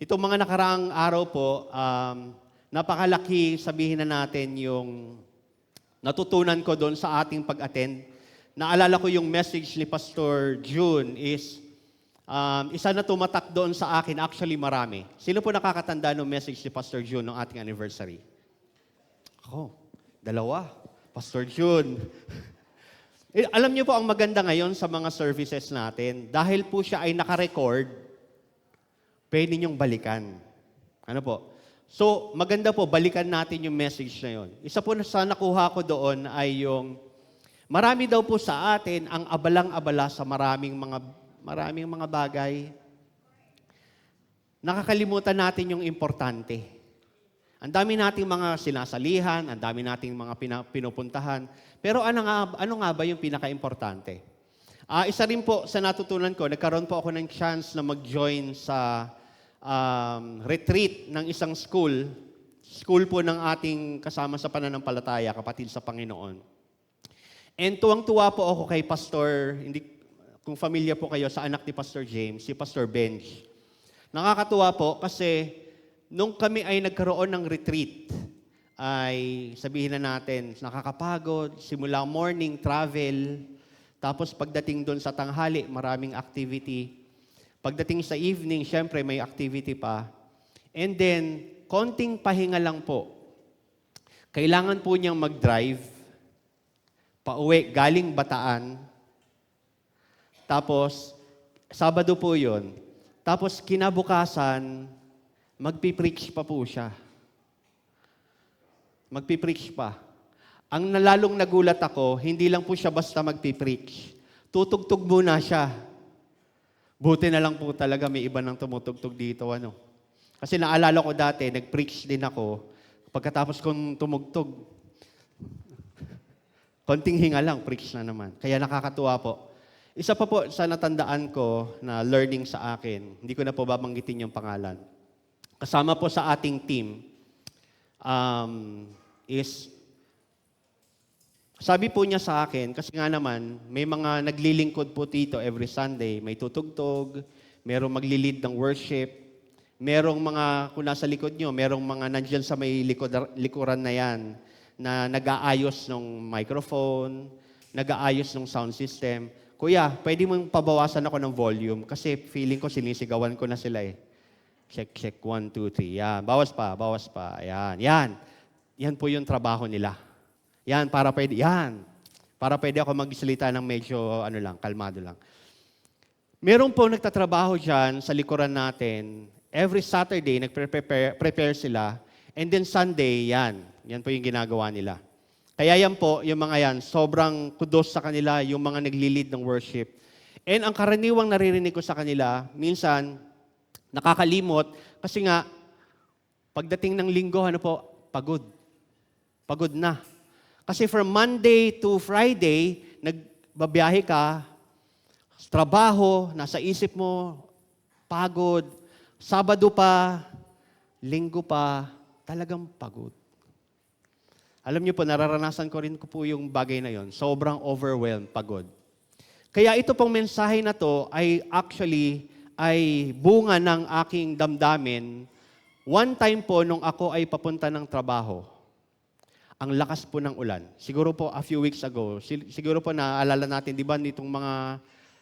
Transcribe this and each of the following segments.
Itong mga nakaraang araw po, napakalaki sabihin na natin yung natutunan ko doon sa ating pag-attend. Naalala ko yung message ni Pastor June is, isa na tumatak doon sa akin, actually marami. Sino po nakakatanda ng message ni Pastor June ng ating anniversary? Ako, dalawa. Pastor June. Alam niyo po ang maganda ngayon sa mga services natin, dahil po siya ay naka-record, pwede niyong balikan. Ano po? So, maganda po, balikan natin yung message na yon. Isa po sa nakuha ko doon ay yung, marami daw po sa atin ang abalang-abala sa maraming mga bagay. Nakakalimutan natin yung importante. Ang dami nating mga sinasalihan, ang dami nating mga pinupuntahan. Pero ano nga ba yung pinaka-importante? Isa rin po sa natutunan ko, nagkaroon po ako ng chance na mag-join sa retreat ng isang school po ng ating kasama sa pananampalataya, kapatid sa Panginoon. And tuwang-tuwa po ako kay Pastor, kung familiar po kayo sa anak ni Pastor James, si Pastor Benj. Nakakatuwa po kasi nung kami ay nagkaroon ng retreat, ay sabihin na natin, nakakapagod, simula morning, travel, tapos pagdating doon sa tanghali, maraming activity. Pagdating sa evening, syempre may activity pa. And then, konting pahinga lang po. Kailangan po niyang mag-drive, pauwi, galing Bataan. Tapos, Sabado po yun. Tapos, kinabukasan, magpipreach pa po siya. Magpipreach pa. Ang nalalong nagulat ako, hindi lang po siya basta magpipreach. Tutugtog muna siya. Buti na lang po talaga may iba nang tumutugtog dito. Kasi naalala ko dati, nag-preach din ako. Pagkatapos kong tumugtog, konting hinga lang, preach na naman. Kaya nakakatuwa po. Isa pa po sa natandaan ko na learning sa akin, hindi ko na po babanggitin yung pangalan. Kasama po sa ating team sabi po niya sa akin, kasi nga naman, may mga naglilingkod po dito every Sunday. May tutugtog, merong maglilid ng worship, merong mga, kung nasa likod nyo, merong mga nandyan sa may likuran na yan, na nag-aayos ng microphone, nag-aayos ng sound system. Kuya, pwede mong pabawasan ako ng volume kasi feeling ko sinisigawan ko na sila eh. Check, check, 1, 2, 3. Yan, bawas pa. Yan, yan. Yan po yung trabaho nila. Yan, para pwede ako magsalita ng medyo, kalmado lang. Meron po nagtatrabaho dyan sa likuran natin. Every Saturday, nagprepare sila. And then Sunday, yan. Yan po yung ginagawa nila. Kaya yan po, yung mga yan, sobrang kudos sa kanila, yung mga nagli-lead ng worship. And ang karaniwang naririnig ko sa kanila, minsan, nakakalimot, kasi nga, pagdating ng linggo, pagod. Pagod na. Kasi from Monday to Friday, nagbabiyahe ka, trabaho, nasa isip mo, pagod, Sabado pa, Linggo pa, talagang pagod. Alam niyo po, nararanasan ko rin po yung bagay na yon. Sobrang overwhelmed, pagod. Kaya ito pong mensahe na to ay actually ay bunga ng aking damdamin. One time po, nung ako ay papunta ng trabaho, ang lakas po ng ulan. Siguro po a few weeks ago, siguro po naaalala natin, di ba, nitong mga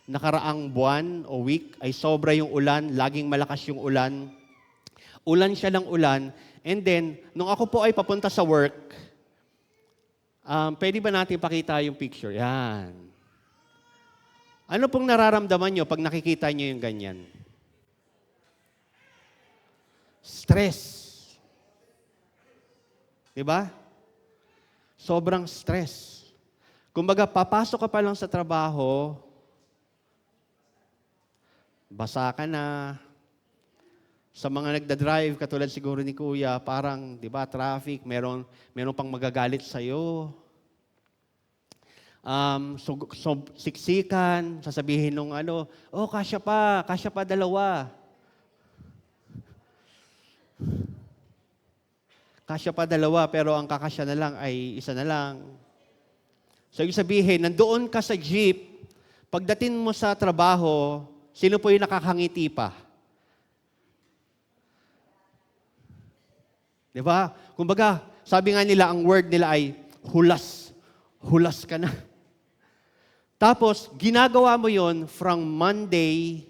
nakaraang buwan o week, ay sobra yung ulan, laging malakas yung ulan. Ulan siya ng ulan. And then, nung ako po ay papunta sa work, pwede ba natin pakita yung picture? Yan. Ano pong nararamdaman nyo pag nakikita nyo yung ganyan? Stress. Di ba? Sobrang stress. Kumbaga, papasok ka pa lang sa trabaho, basa ka na. Sa mga nagda-drive, katulad siguro ni Kuya, parang, di ba, traffic, meron pang magagalit sa'yo. Siksikan, sasabihin nung kasya pa dalawa. Kasya pa dalawa, pero ang kakasya na lang ay isa na lang. So, ibig sabihin, nandoon ka sa jeep, pagdating mo sa trabaho, sino po yung nakakangiti pa? Di ba? Kumbaga, sabi nga nila, ang word nila ay hulas. Hulas ka na. Tapos, ginagawa mo yon from Monday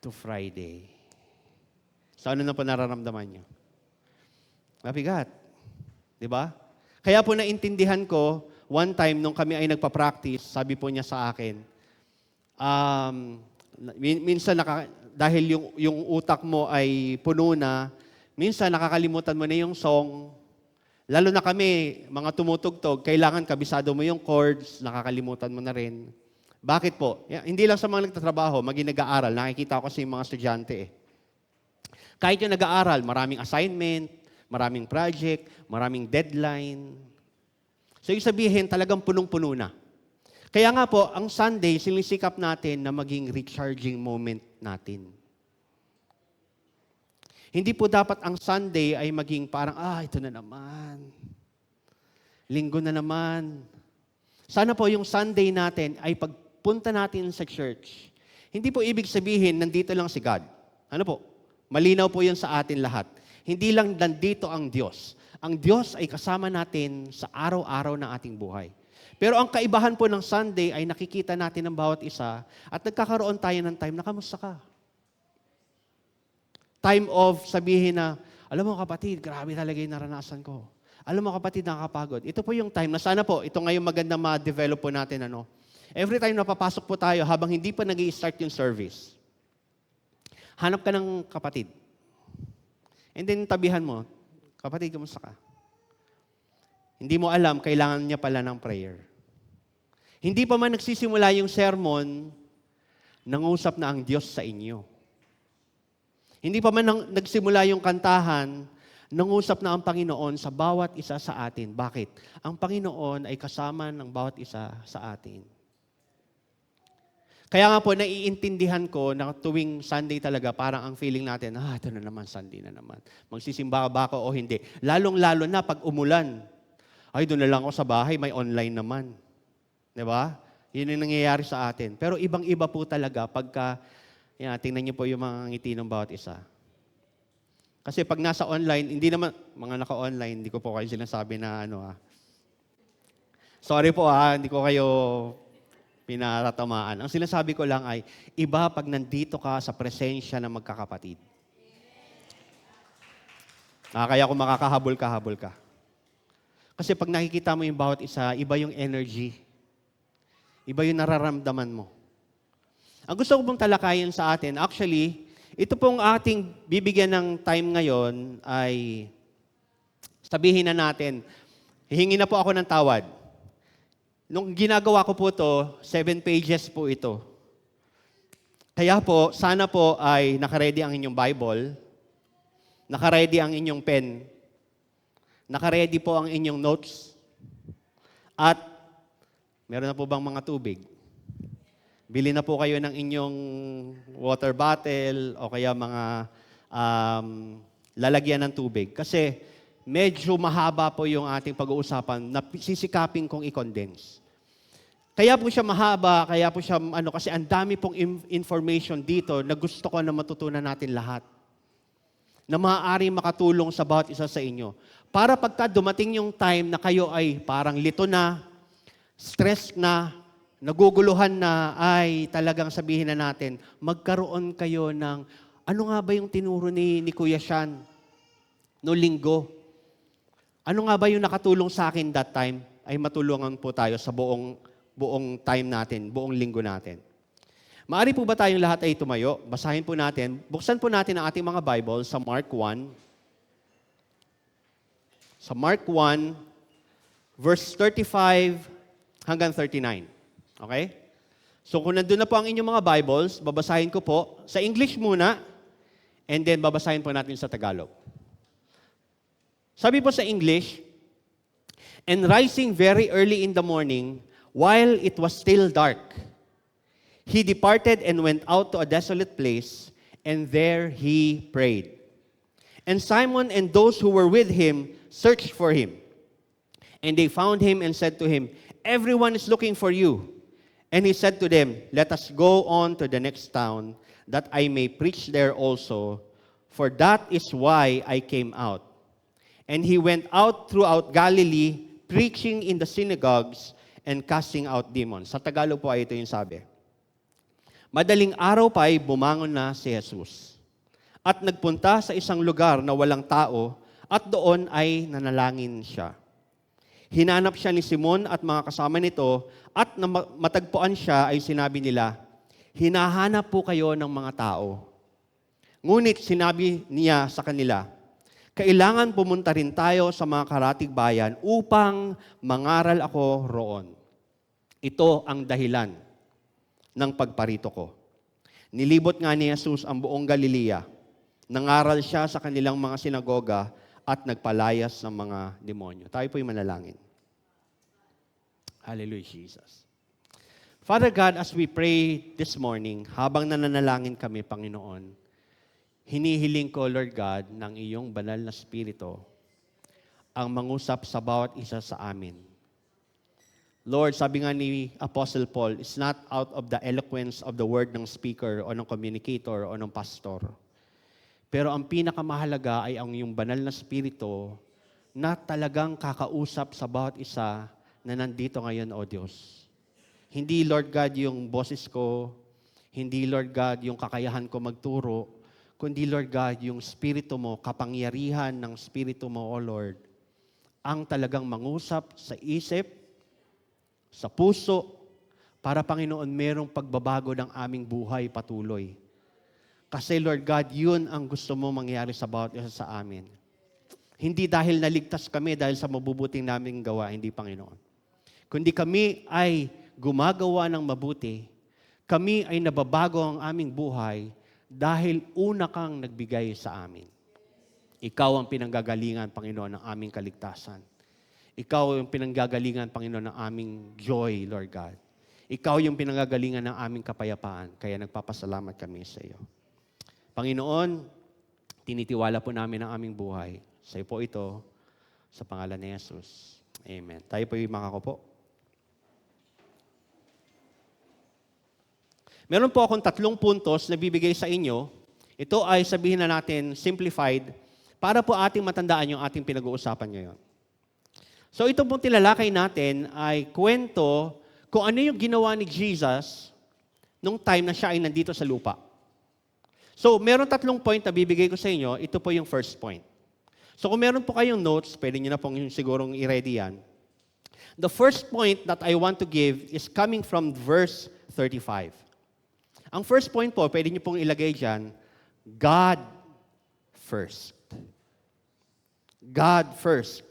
to Friday. So, ano na po nararamdaman nyo? Mabigat. Di ba? Kaya po naintindihan ko, one time, nung kami ay nagpa-practice, sabi po niya sa akin, minsan dahil yung utak mo ay puno na, minsan nakakalimutan mo na yung song. Lalo na kami, mga tumutugtog, kailangan kabisado mo yung chords, nakakalimutan mo na rin. Bakit po? Hindi lang sa mga nagtatrabaho, maging nag-aaral. Nakikita ko kasi yung mga estudyante eh. Kahit yung nag-aaral, maraming assignment, maraming project, maraming deadline. So, yung sabihin, talagang punong-puno na. Kaya nga po, ang Sunday, sinisikap natin na maging recharging moment natin. Hindi po dapat ang Sunday ay maging parang, ito na naman. Linggo na naman. Sana po yung Sunday natin ay pagpunta natin sa church. Hindi po ibig sabihin, nandito lang si God. Ano po? Malinaw po yun sa atin lahat. Hindi lang nandito ang Diyos. Ang Diyos ay kasama natin sa araw-araw ng ating buhay. Pero ang kaibahan po ng Sunday ay nakikita natin ng bawat isa at nagkakaroon tayo ng time na kamusta ka? Time of sabihin na, alam mo kapatid, grabe talaga yung naranasan ko. Alam mo kapatid, nakakapagod. Ito po yung time na sana po, ito ngayong maganda ma-develop po natin. Every time na papasok po tayo, habang hindi pa nag-i-start yung service, hanap ka ng kapatid. And then tabihan mo, kapatid, kamusta ka? Hindi mo alam, kailangan niya pala ng prayer. Hindi pa man nagsisimula yung sermon, nangusap na ang Diyos sa inyo. Hindi pa man nagsimula yung kantahan, nangusap na ang Panginoon sa bawat isa sa atin. Bakit? Ang Panginoon ay kasama ng bawat isa sa atin. Kaya nga po, naiintindihan ko na tuwing Sunday talaga, parang ang feeling natin, ito na naman, Sunday na naman. Magsisimba ba ako o hindi? Lalong-lalo na pag umulan. Ay, doon na lang ako sa bahay, may online naman. Diba? Yun yung nangyayari sa atin. Pero ibang-iba po talaga pagka, tingnan niyo po yung mga ngiti ng bawat isa. Kasi pag nasa online, hindi naman, mga naka-online, hindi ko po kayo sinasabi na sorry po hindi ko kayo pinaratamaan. Ang sinasabi ko lang ay, iba pag nandito ka sa presensya ng magkakapatid. Kaya kung makakahabol ka. Kasi pag nakikita mo yung bawat isa, iba yung energy. Iba yung nararamdaman mo. Ang gusto ko pong talakayin sa atin, actually, ito pong ating bibigyan ng time ngayon ay sabihin na natin, hihingi na po ako ng tawad. Nung ginagawa ko po to, 7 pages po ito. Kaya po, sana po ay nakaredy ang inyong Bible, nakaredy ang inyong pen, nakaredy po ang inyong notes, at meron na po bang mga tubig? Bili na po kayo ng inyong water bottle o kaya mga lalagyan ng tubig. Kasi medyo mahaba po yung ating pag-uusapan na sisikapin kong i-condense. Kaya po siya mahaba, kaya po siya kasi ang dami pong information dito na gusto ko na matutunan natin lahat. Na maaaring makatulong sa bawat isa sa inyo. Para pagka dumating yung time na kayo ay parang lito na, stress na, naguguluhan na, ay talagang sabihin na natin, magkaroon kayo ng, ano nga ba yung tinuro ni Kuya Sean no linggo? Ano nga ba yung nakatulong sa akin that time? Ay matulungan po tayo sa buong time natin, buong linggo natin. Maaari po ba tayong lahat ay tumayo? Basahin po natin. Buksan po natin ang ating mga Bible sa Mark 1. Sa Mark 1, verse 35 hanggang 39. Okay? So kung nandun na po ang inyong mga Bibles, babasahin ko po sa English muna, and then babasahin po natin sa Tagalog. Sabi po sa English, "And rising very early in the morning, while it was still dark, he departed and went out to a desolate place, and there he prayed. And Simon and those who were with him searched for him. And they found him and said to him, 'Everyone is looking for you.' And he said to them, 'Let us go on to the next town, that I may preach there also, for that is why I came out. And he went out throughout Galilee, preaching in the synagogues and casting out demons. Sa Tagalog po ay ito yung sabi. Madaling araw pa ay bumangon na si Jesus. At nagpunta sa isang lugar na walang tao, at doon ay nanalangin siya. Hinanap siya ni Simon at mga kasama nito, at matagpuan siya ay sinabi nila, hinahanap po kayo ng mga tao. Ngunit sinabi niya sa kanila, kailangan pumunta rin tayo sa mga karatig bayan upang mangaral ako roon. Ito ang dahilan ng pagparito ko. Nilibot nga ni Jesus ang buong Galilea. Nangaral siya sa kanilang mga sinagoga at nagpalayas ng mga demonyo. Tayo po'y manalangin. Hallelujah, Jesus. Father God, as we pray this morning, habang nananalangin kami, Panginoon, hinihiling ko, Lord God, ng iyong banal na Espiritu ang mangusap sa bawat isa sa amin. Lord, sabi nga ni Apostle Paul, it's not out of the eloquence of the word ng speaker o ng communicator o ng pastor. Pero ang pinakamahalaga ay ang iyong banal na Espiritu na talagang kakausap sa bawat isa na nandito ngayon, O Diyos. Hindi, Lord God, yung boses ko, hindi, Lord God, yung kakayahan ko magturo, kundi, Lord God, yung Espiritu mo, kapangyarihan ng Espiritu mo, O Lord, ang talagang mangusap sa isip, sa puso, para, Panginoon, merong pagbabago ng aming buhay patuloy. Kasi, Lord God, yun ang gusto mo mangyari sa bawat isa sa amin. Hindi dahil naligtas kami dahil sa mabubuting naming gawa, hindi, Panginoon. Kundi kami ay gumagawa ng mabuti, kami ay nababago ang aming buhay, dahil una kang nagbigay sa amin. Ikaw ang pinanggagalingan, Panginoon, ng aming kaligtasan. Ikaw ang pinanggagalingan, Panginoon, ng aming joy, Lord God. Ikaw yung pinanggagalingan ng aming kapayapaan. Kaya nagpapasalamat kami sa iyo. Panginoon, tinitiwala po namin ang aming buhay. Sa iyo po ito, sa pangalan ni Jesus. Amen. Tayo po yung makakupo. Meron po akong 3 puntos na bibigay sa inyo. Ito ay sabihin na natin simplified para po ating matandaan yung ating pinag-uusapan ngayon. So ito pong tinalakay natin ay kwento kung ano yung ginawa ni Jesus nung time na siya ay nandito sa lupa. So meron 3 point na bibigay ko sa inyo. Ito po yung first point. So kung meron po kayong notes, pwede nyo na pong sigurong i-ready yan. The first point that I want to give is coming from verse 35. Ang first point po, pwede niyo pong ilagay dyan, God first. God first.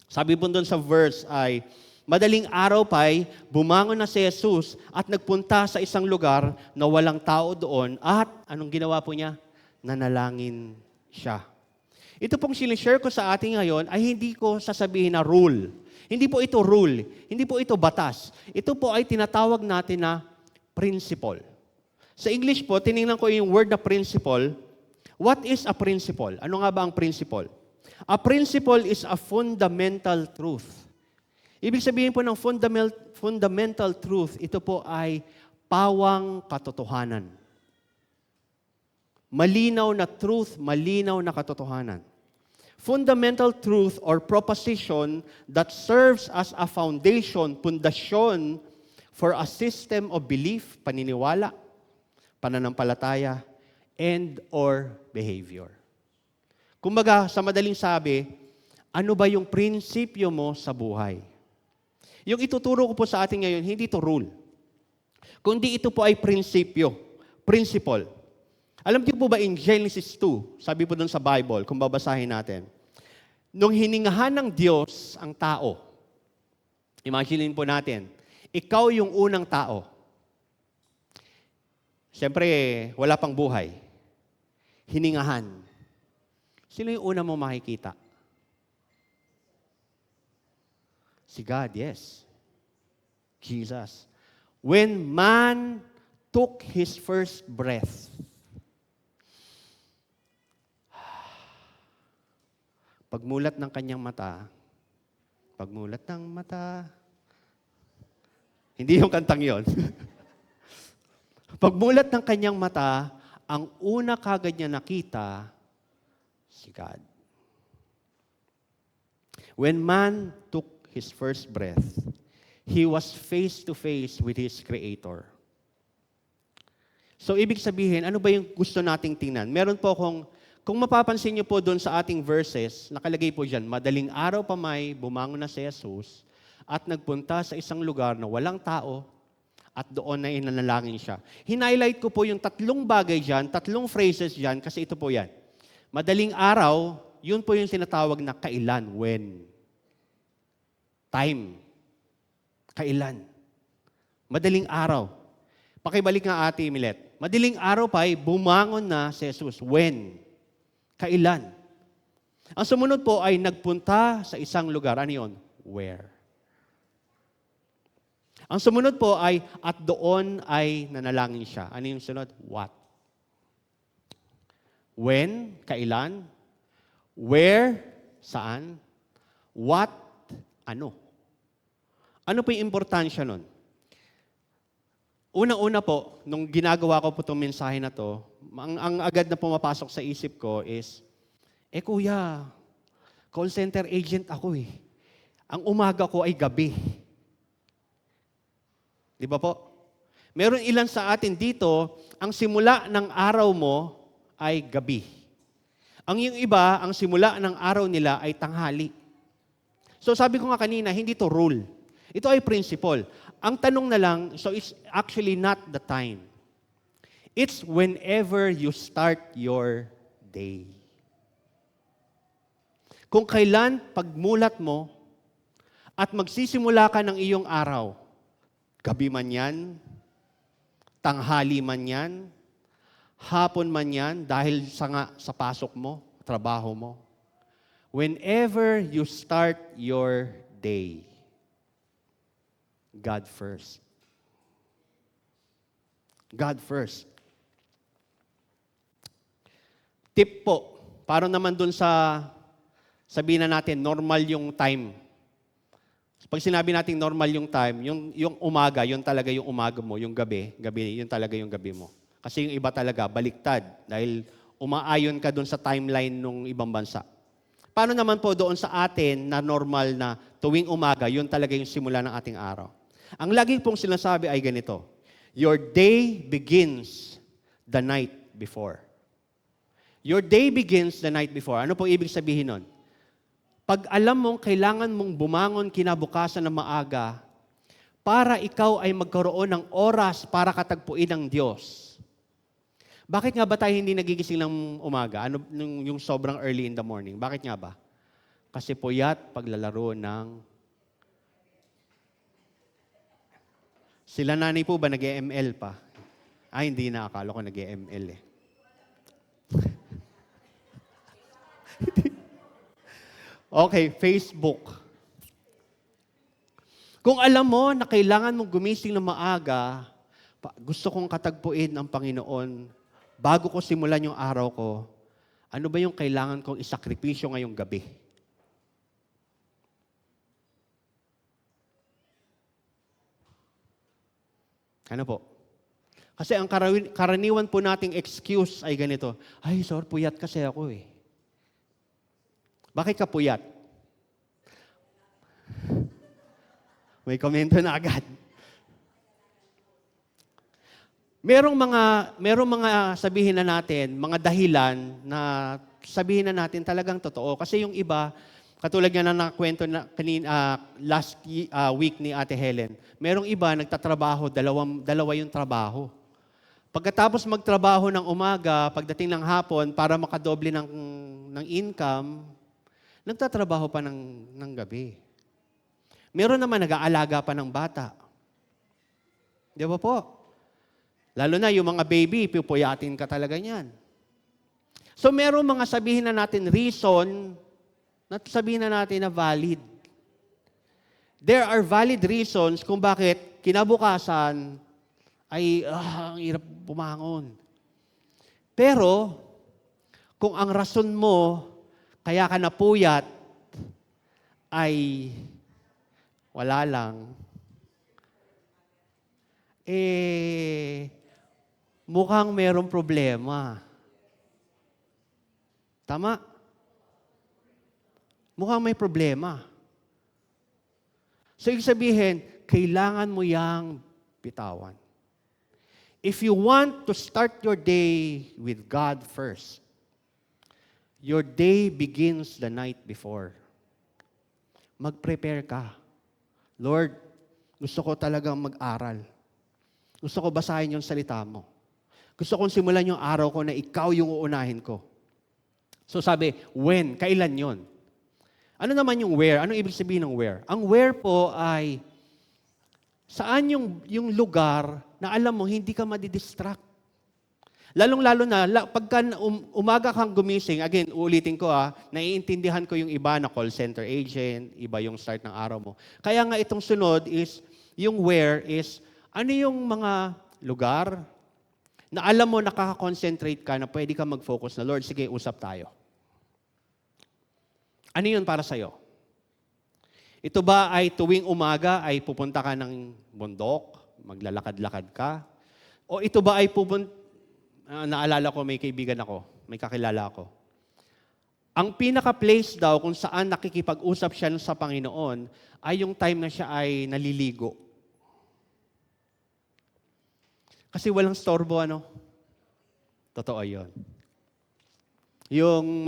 Sabi po doon sa verse ay, madaling araw pa'y bumangon na si Jesus at nagpunta sa isang lugar na walang tao doon at anong ginawa po niya? Nanalangin siya. Ito pong sinishare ko sa atin ngayon ay hindi ko sasabihin na rule. Hindi po ito rule. Hindi po ito batas. Ito po ay tinatawag natin na principle. Sa English po, tinignan ko yung word na principle. What is a principle? Ano nga ba ang principle? A principle is a fundamental truth. Ibig sabihin po ng fundamental truth, ito po ay pawang katotohanan. Malinaw na truth, malinaw na katotohanan. Fundamental truth or proposition that serves as a foundation, pundasyon, for a system of belief, paniniwala, pananampalataya, and or behavior. Kumbaga, sa madaling sabi, ano ba yung prinsipyo mo sa buhay? Yung ituturo ko po sa atin ngayon, hindi ito rule. Kundi ito po ay prinsipyo, principle. Alam niyo po ba in Genesis 2, sabi po doon sa Bible, kung babasahin natin, nung hiningahan ng Diyos ang tao, imagine po natin, ikaw yung unang tao. Siyempre, wala pang buhay. Hiningahan. Sino yung una mo makikita? Si God, yes. Jesus. When man took his first breath, pagmulat ng kanyang mata, hindi yung kantang yon. Pagmulat ng kanyang mata, ang una kagad niya nakita, si God. When man took his first breath, he was face to face with his Creator. So, ibig sabihin, ano ba yung gusto nating tingnan? Meron po akong, kung mapapansin niyo po doon sa ating verses, nakalagay po dyan, madaling araw pa may bumangon na si Jesus at nagpunta sa isang lugar na walang tao at doon na inanalangin siya. Hinighlight ko po yung tatlong bagay dyan, tatlong phrases dyan, kasi ito po yan. Madaling araw, yun po yung tinatawag na kailan, when. Time. Kailan. Madaling araw. Pakibalik nga Ate Milet. Madaling araw pa ay bumangon na si Jesus. When? Kailan? Ang sumunod po ay nagpunta sa isang lugar. Ano yun? Where? Ang sumunod po ay at doon ay nanalangin siya. Ano yung sunod? What? When? Kailan? Where? Saan? What? Ano? Ano po yung importansya nun? Unang-una po, nung ginagawa ko po itong mensahe na to, ang agad na pumapasok sa isip ko is, kuya, call center agent ako eh. Ang umaga ko ay gabi. Di ba po? Meron ilan sa atin dito, ang simula ng araw mo ay gabi. Ang yung iba, ang simula ng araw nila ay tanghali. So sabi ko nga kanina, hindi to rule. Ito ay principle. Ang tanong na lang, so it's actually not the time. It's whenever you start your day. Kung kailan pagmulat mo at magsisimula ka ng iyong araw, gabi man yan, tanghali man yan, hapon man yan, dahil sa pasok mo, trabaho mo. Whenever you start your day, God first. God first. Tip po, para naman dun sa, sabihin na natin, normal yung time. Pag sinabi natin normal yung time, yung umaga, yun talaga yung umaga mo, yung gabi, yun talaga yung gabi mo. Kasi yung iba talaga, baliktad, dahil umaayon ka dun sa timeline ng ibang bansa. Paano naman po doon sa atin na normal na tuwing umaga, yun talaga yung simula ng ating araw. Ang lagi pong sinasabi ay ganito, your day begins the night before. Your day begins the night before. Ano po ibig sabihin nun? Pag alam mong kailangan mong bumangon kinabukasan ng maaga para ikaw ay magkaroon ng oras para katagpuin ng Diyos. Bakit nga ba tayo hindi nagigising ng umaga? Ano yung sobrang early in the morning? Bakit nga ba? Kasi puyat paglalaro ng... Sila nanay po ba nag-ML pa? Ay, hindi na. Akala ko nag-ML eh. Okay, Facebook. Kung alam mo na kailangan mong gumising ng maaga, gusto kong katagpuin ang Panginoon, bago ko simulan yung araw ko, ano ba yung kailangan kong isakripisyo ngayong gabi? Ano po? Kasi ang karaniwan po nating excuse ay ganito, ay, sorry, puyat kasi ako eh. Bakit ka puyat? May komento na agad. Merong mga sabihin na natin, mga dahilan na sabihin na natin talagang totoo. Kasi yung iba, katulad nga na nakwento na last week ni Ate Helen, merong iba nagtatrabaho, dalawa yung trabaho. Pagkatapos magtrabaho ng umaga, pagdating ng hapon, para makadoble ng income, nagtatrabaho pa ng gabi. Meron naman nag-aalaga pa ng bata. Di ba po? Lalo na yung mga baby, pipuyatin ka talaga niyan. So meron mga sabihin na natin reason, sabihin na natin na valid. There are valid reasons kung bakit kinabukasan ay ang hirap bumangon. Pero, kung ang rason mo, kaya ka napuyat, ay wala lang, mukhang merong problema. Tama? Mukhang may problema. So, ibig sabihin, kailangan mo yang bitawan. If you want to start your day with God first, your day begins the night before. Mag-prepare ka. Lord, gusto ko talagang mag-aral. Gusto ko basahin yung salita mo. Gusto kong simulan yung araw ko na ikaw yung uunahin ko. So sabi, when? Kailan yon? Ano naman yung where? Anong ibig sabihin ng where? Ang where po ay saan yung lugar na alam mo hindi ka madidistract. Lalong-lalo na, pagka umaga kang gumising, again, uulitin ko naiintindihan ko yung iba na call center agent, iba yung start ng araw mo. Kaya nga itong sunod is, yung where is, ano yung mga lugar na alam mo nakaka-concentrate ka na pwede ka mag-focus na, Lord, sige, usap tayo. Ano yun para sa'yo? Ito ba ay tuwing umaga ay pupunta ka ng bundok, maglalakad-lakad ka? O ito ba ay naalala ko, may kaibigan ako, may kakilala ako. Ang pinaka-place daw kung saan nakikipag-usap siya sa Panginoon ay yung time na siya ay naliligo. Kasi walang storbo, Totoo yun. Yung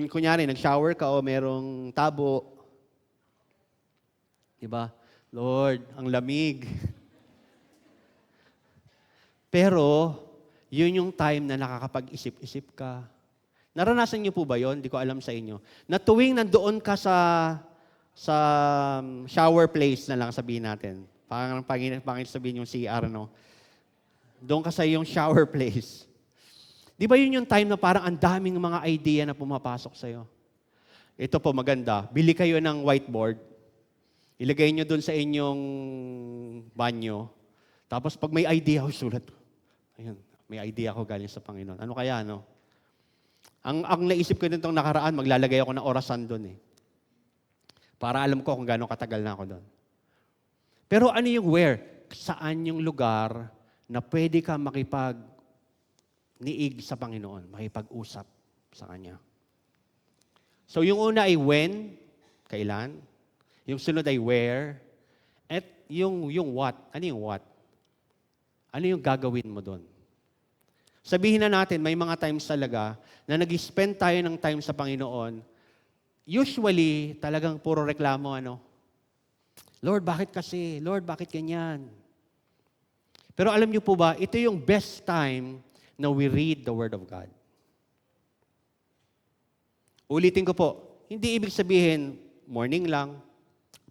kunyari, nag-shower ka o merong tabo. Diba? Lord, ang lamig. Pero, yun yung time na nakakapag-isip-isip ka. Naranasan niyo po ba yun? Hindi ko alam sa inyo. Na tuwing nandoon ka sa shower place na lang sabihin natin. Pangit sabihin yung CR, Doon ka sa yung shower place. Di ba yun yung time na parang ang daming mga idea na pumapasok sa'yo? Ito po maganda. Bili kayo ng whiteboard. Ilagay nyo doon sa inyong banyo. Tapos pag may idea, sulat. Ayun. May idea ako galing sa Panginoon. Ano kaya, Ang naisip ko nitong nakaraan, maglalagay ako ng orasan doon Para alam ko kung gaano katagal na ako doon. Pero ano yung where? Saan yung lugar na pwede ka makipag-niig sa Panginoon, makipag-usap sa Kanya. So yung una ay when, kailan. Yung sunod ay where. At yung what. Ano yung what? Ano yung gagawin mo doon? Sabihin na natin, may mga times talaga na nag-spend tayo ng time sa Panginoon, usually, talagang puro reklamo, Lord, bakit kasi? Lord, bakit ganyan? Pero alam niyo po ba, ito yung best time na we read the Word of God. Ulitin ko po, hindi ibig sabihin, morning lang,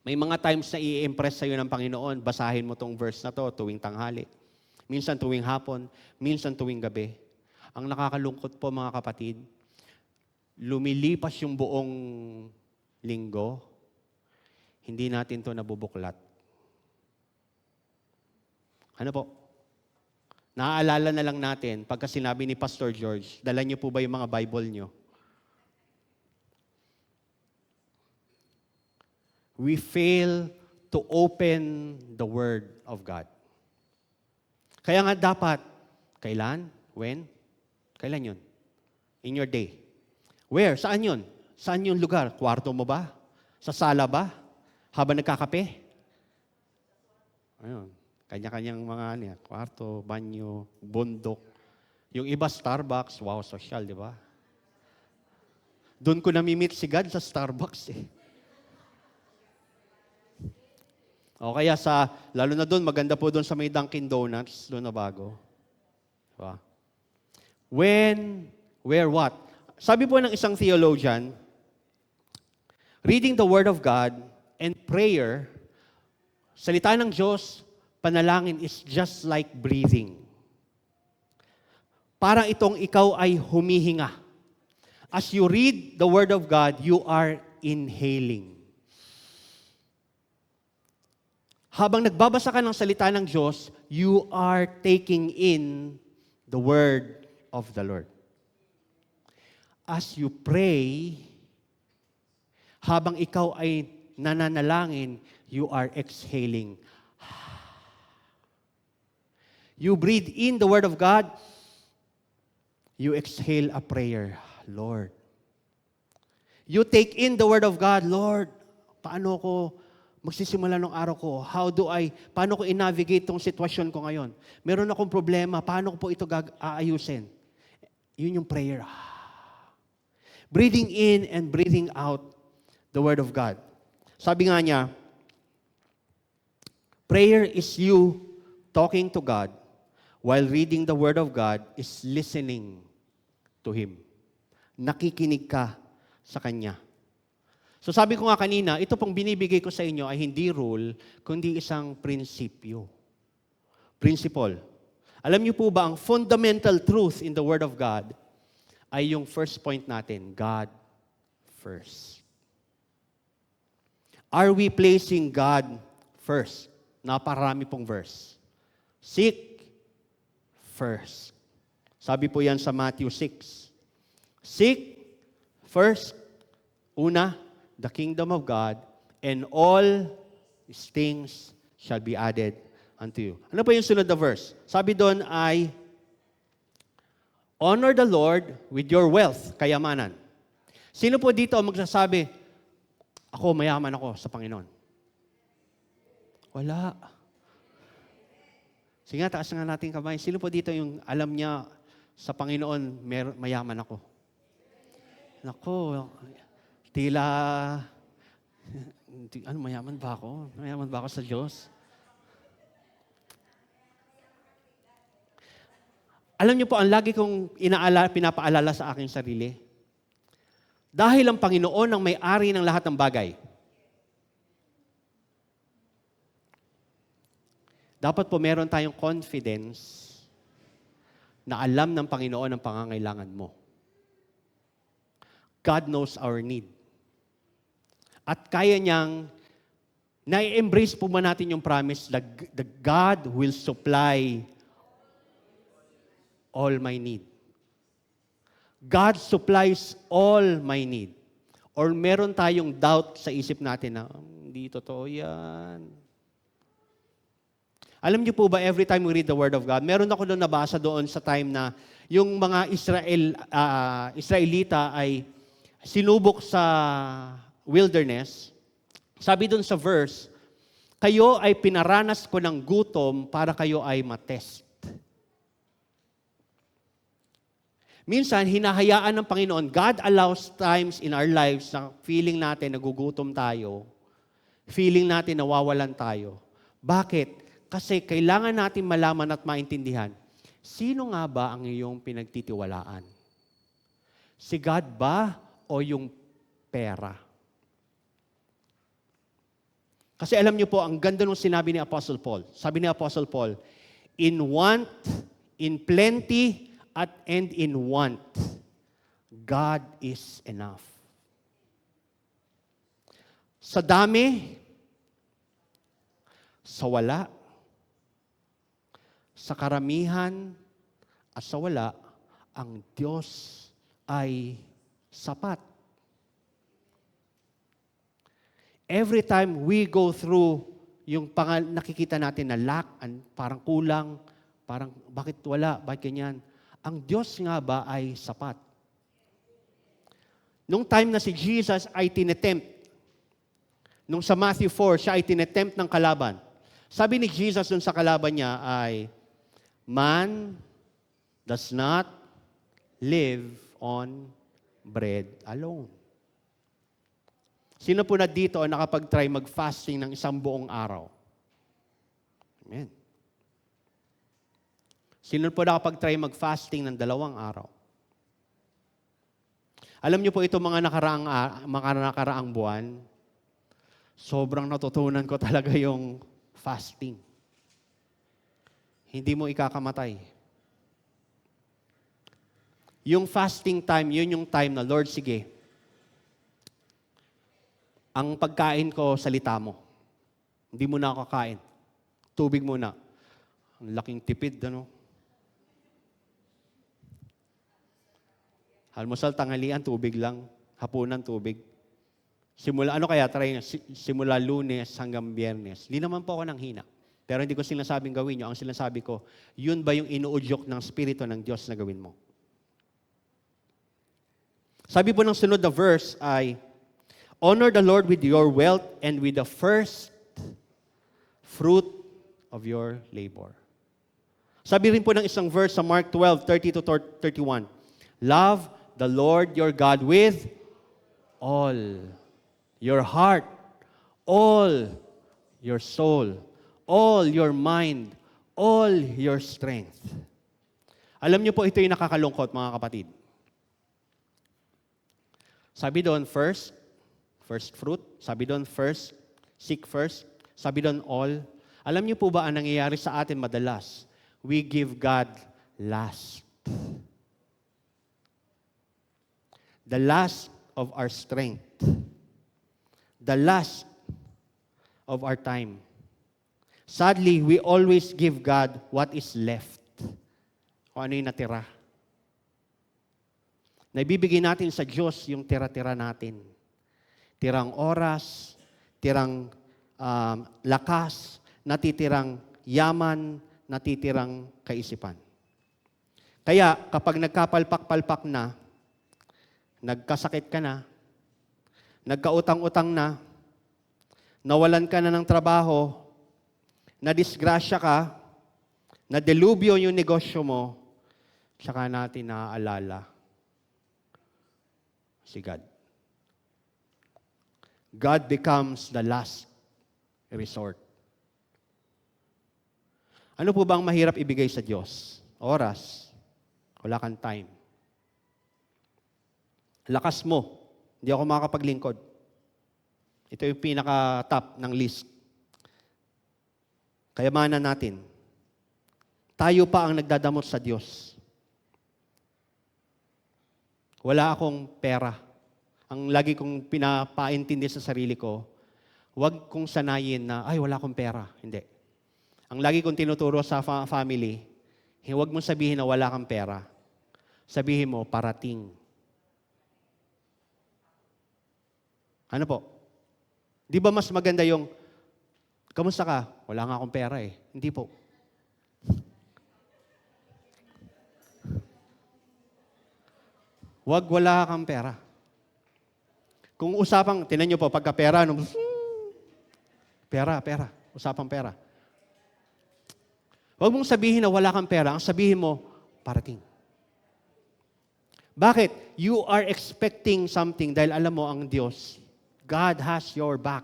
may mga times na i-impress sa'yo ng Panginoon, basahin mo tong verse na to tuwing tanghali. Minsan tuwing hapon, minsan tuwing gabi. Ang nakakalungkot po mga kapatid, lumilipas yung buong linggo, hindi natin to nabubuklat. Ano po? Naaalala na lang natin, pagka sinabi ni Pastor George, dala niyo po ba yung mga Bible niyo? We fail to open the Word of God. Kaya nga dapat, kailan? When? Kailan yun? In your day. Where? Saan yun? Saan yung lugar? Kwarto mo ba? Sa sala ba? Habang nagkakape? Ayun. Kanya-kanyang mga kwarto, banyo, bundok. Yung iba Starbucks, wow, social, di ba? Doon ko nami-meet si God sa Starbucks O kaya lalo na doon, maganda po doon sa may Dunkin Donuts, doon na bago. Diba? When, where, what? Sabi po ng isang theologian, reading the Word of God and prayer, salita ng Diyos, panalangin is just like breathing. Parang itong ikaw ay humihinga. As you read the Word of God, you are inhaling. Habang nagbabasa ka ng salita ng Diyos, you are taking in the Word of the Lord. As you pray, habang ikaw ay nananalangin, you are exhaling. You breathe in the Word of God. You exhale a prayer. Lord. You take in the Word of God. Lord, paano ko magsisimula ng araw ko? Paano ko i-navigate tong sitwasyon ko ngayon? Meron akong problema. Paano ko po ito aayusin? Yun yung prayer. Breathing in and breathing out the Word of God. Sabi nga niya, prayer is you talking to God while reading the Word of God is listening to Him. Nakikinig ka sa Kanya. So sabi ko nga kanina, ito pong binibigay ko sa inyo ay hindi rule, kundi isang prinsipyo. Principle. Alam niyo po ba, ang fundamental truth in the Word of God ay yung first point natin, God first. Are we placing God first? Naparami pong verse. Seek first. Sabi po yan sa Matthew 6. Seek first, una, the kingdom of God, and all these things shall be added unto you. Ano po yung sunod na verse? Sabi doon ay, honor the Lord with your wealth, kayamanan. Sino po dito ang magsasabi, ako, mayaman ako sa Panginoon? Wala. Sige nga, taas nga natin kamay. Sino po dito yung alam niya sa Panginoon, mayaman ako? Nako, tila, mayaman ba ako? Mayaman ba ako sa Diyos? Alam niyo po, ang lagi kong pinapaalala sa aking sarili, dahil ang Panginoon ang may-ari ng lahat ng bagay. Dapat po meron tayong confidence na alam ng Panginoon ang pangangailangan mo. God knows our need. At kaya niyang na-embrace po ba natin yung promise that God will supply all my need. God supplies all my need. Or meron tayong doubt sa isip natin na, hindi totoo yan. Alam niyo po ba, every time we read the Word of God, meron ako doon nabasa doon sa time na yung mga Israelita ay sinubok sa wilderness. Sabi doon sa verse, kayo ay pinaranas ko ng gutom para kayo ay matest. Minsan, hinahayaan ng Panginoon, God allows times in our lives na feeling natin nagugutom tayo, feeling natin nawawalan tayo. Bakit? Kasi kailangan natin malaman at maintindihan, sino nga ba ang iyong pinagtitiwalaan? Si God ba o yung pera? Kasi alam niyo po, ang ganda nung sinabi ni Apostle Paul. Sabi ni Apostle Paul, in want, in plenty, and in want, God is enough. Sa dami, sa wala, sa karamihan, at sa wala, ang Diyos ay sapat. Every time we go through yung nakikita natin na lack, parang kulang, parang bakit wala, bakit ganyan, ang Diyos nga ba ay sapat? Nung time na si Jesus ay tinetempt, nung sa Matthew 4, siya ay tinetempt ng kalaban. Sabi ni Jesus dun sa kalaban niya ay, man does not live on bread alone. Sino po na dito ang nakapag-try mag-fasting ng isang buong araw? Amen. Sino po nakapag-try mag-fasting ng 2 araw? Alam niyo po ito mga nakaraang buwan, sobrang natutunan ko talaga yung fasting. Hindi mo ikakamatay. Yung fasting time, yun yung time na, Lord, sige, ang pagkain ko, salita mo. Hindi mo na ako kakain. Tubig muna. Ang laking tipid, ano? Almusal, tanghalian, tubig lang. Hapunan, tubig. Simula Lunes hanggang Biyernes. Hindi naman po ako nang hina. Pero hindi ko sinasabing gawin nyo. Ang sinasabi ko, yun ba yung inuudyok ng Espiritu ng Diyos na gawin mo? Sabi po ng sunod na verse ay, honor the Lord with your wealth and with the first fruit of your labor. Sabi rin po ng isang verse sa Mark 12:30-31, love the Lord your God with all your heart, all your soul, all your mind, all your strength. Alam niyo po, ito yung nakakalungkot, mga kapatid. Sabi doon, first fruit. Sabi doon, first, seek first. Sabi doon, all. Alam niyo po ba ang nangyayari sa atin madalas? We give God last. The last of our strength. The last of our time. Sadly, we always give God what is left. O ano yung natira. Naibibigay natin sa Diyos yung tira-tira natin. Tirang oras, tirang lakas, natitirang yaman, natitirang kaisipan. Kaya kapag nagkapalpak-palpak na, nagkasakit ka na, nagkautang-utang na, nawalan ka na ng trabaho, nadisgrasya ka, nadelubyo yung negosyo mo, tsaka natin naaalala si God. God becomes the last resort. Ano po ba ang mahirap ibigay sa Diyos? Oras. Wala kang time. Lakas mo. Hindi ako makakapaglingkod. Ito yung pinaka-top ng list. Kayamanan natin. Tayo pa ang nagdadamot sa Diyos. Wala akong pera. Ang lagi kong pinapaintindi sa sarili ko, huwag kong sanayin na, ay, wala akong pera. Hindi. Ang lagi kong tinuturo sa family, huwag mong sabihin na wala kang pera. Sabihin mo, parating. Ano po? Di ba mas maganda yung, kamusta ka? Wala nga akong pera eh. Hindi po. Huwag wala kang pera. Kung usapang, tinan nyo po, pagka pera, pera, usapang pera. Huwag mong sabihin na wala kang pera, ang sabihin mo, parating. Bakit? You are expecting something dahil alam mo ang Diyos, God has your back.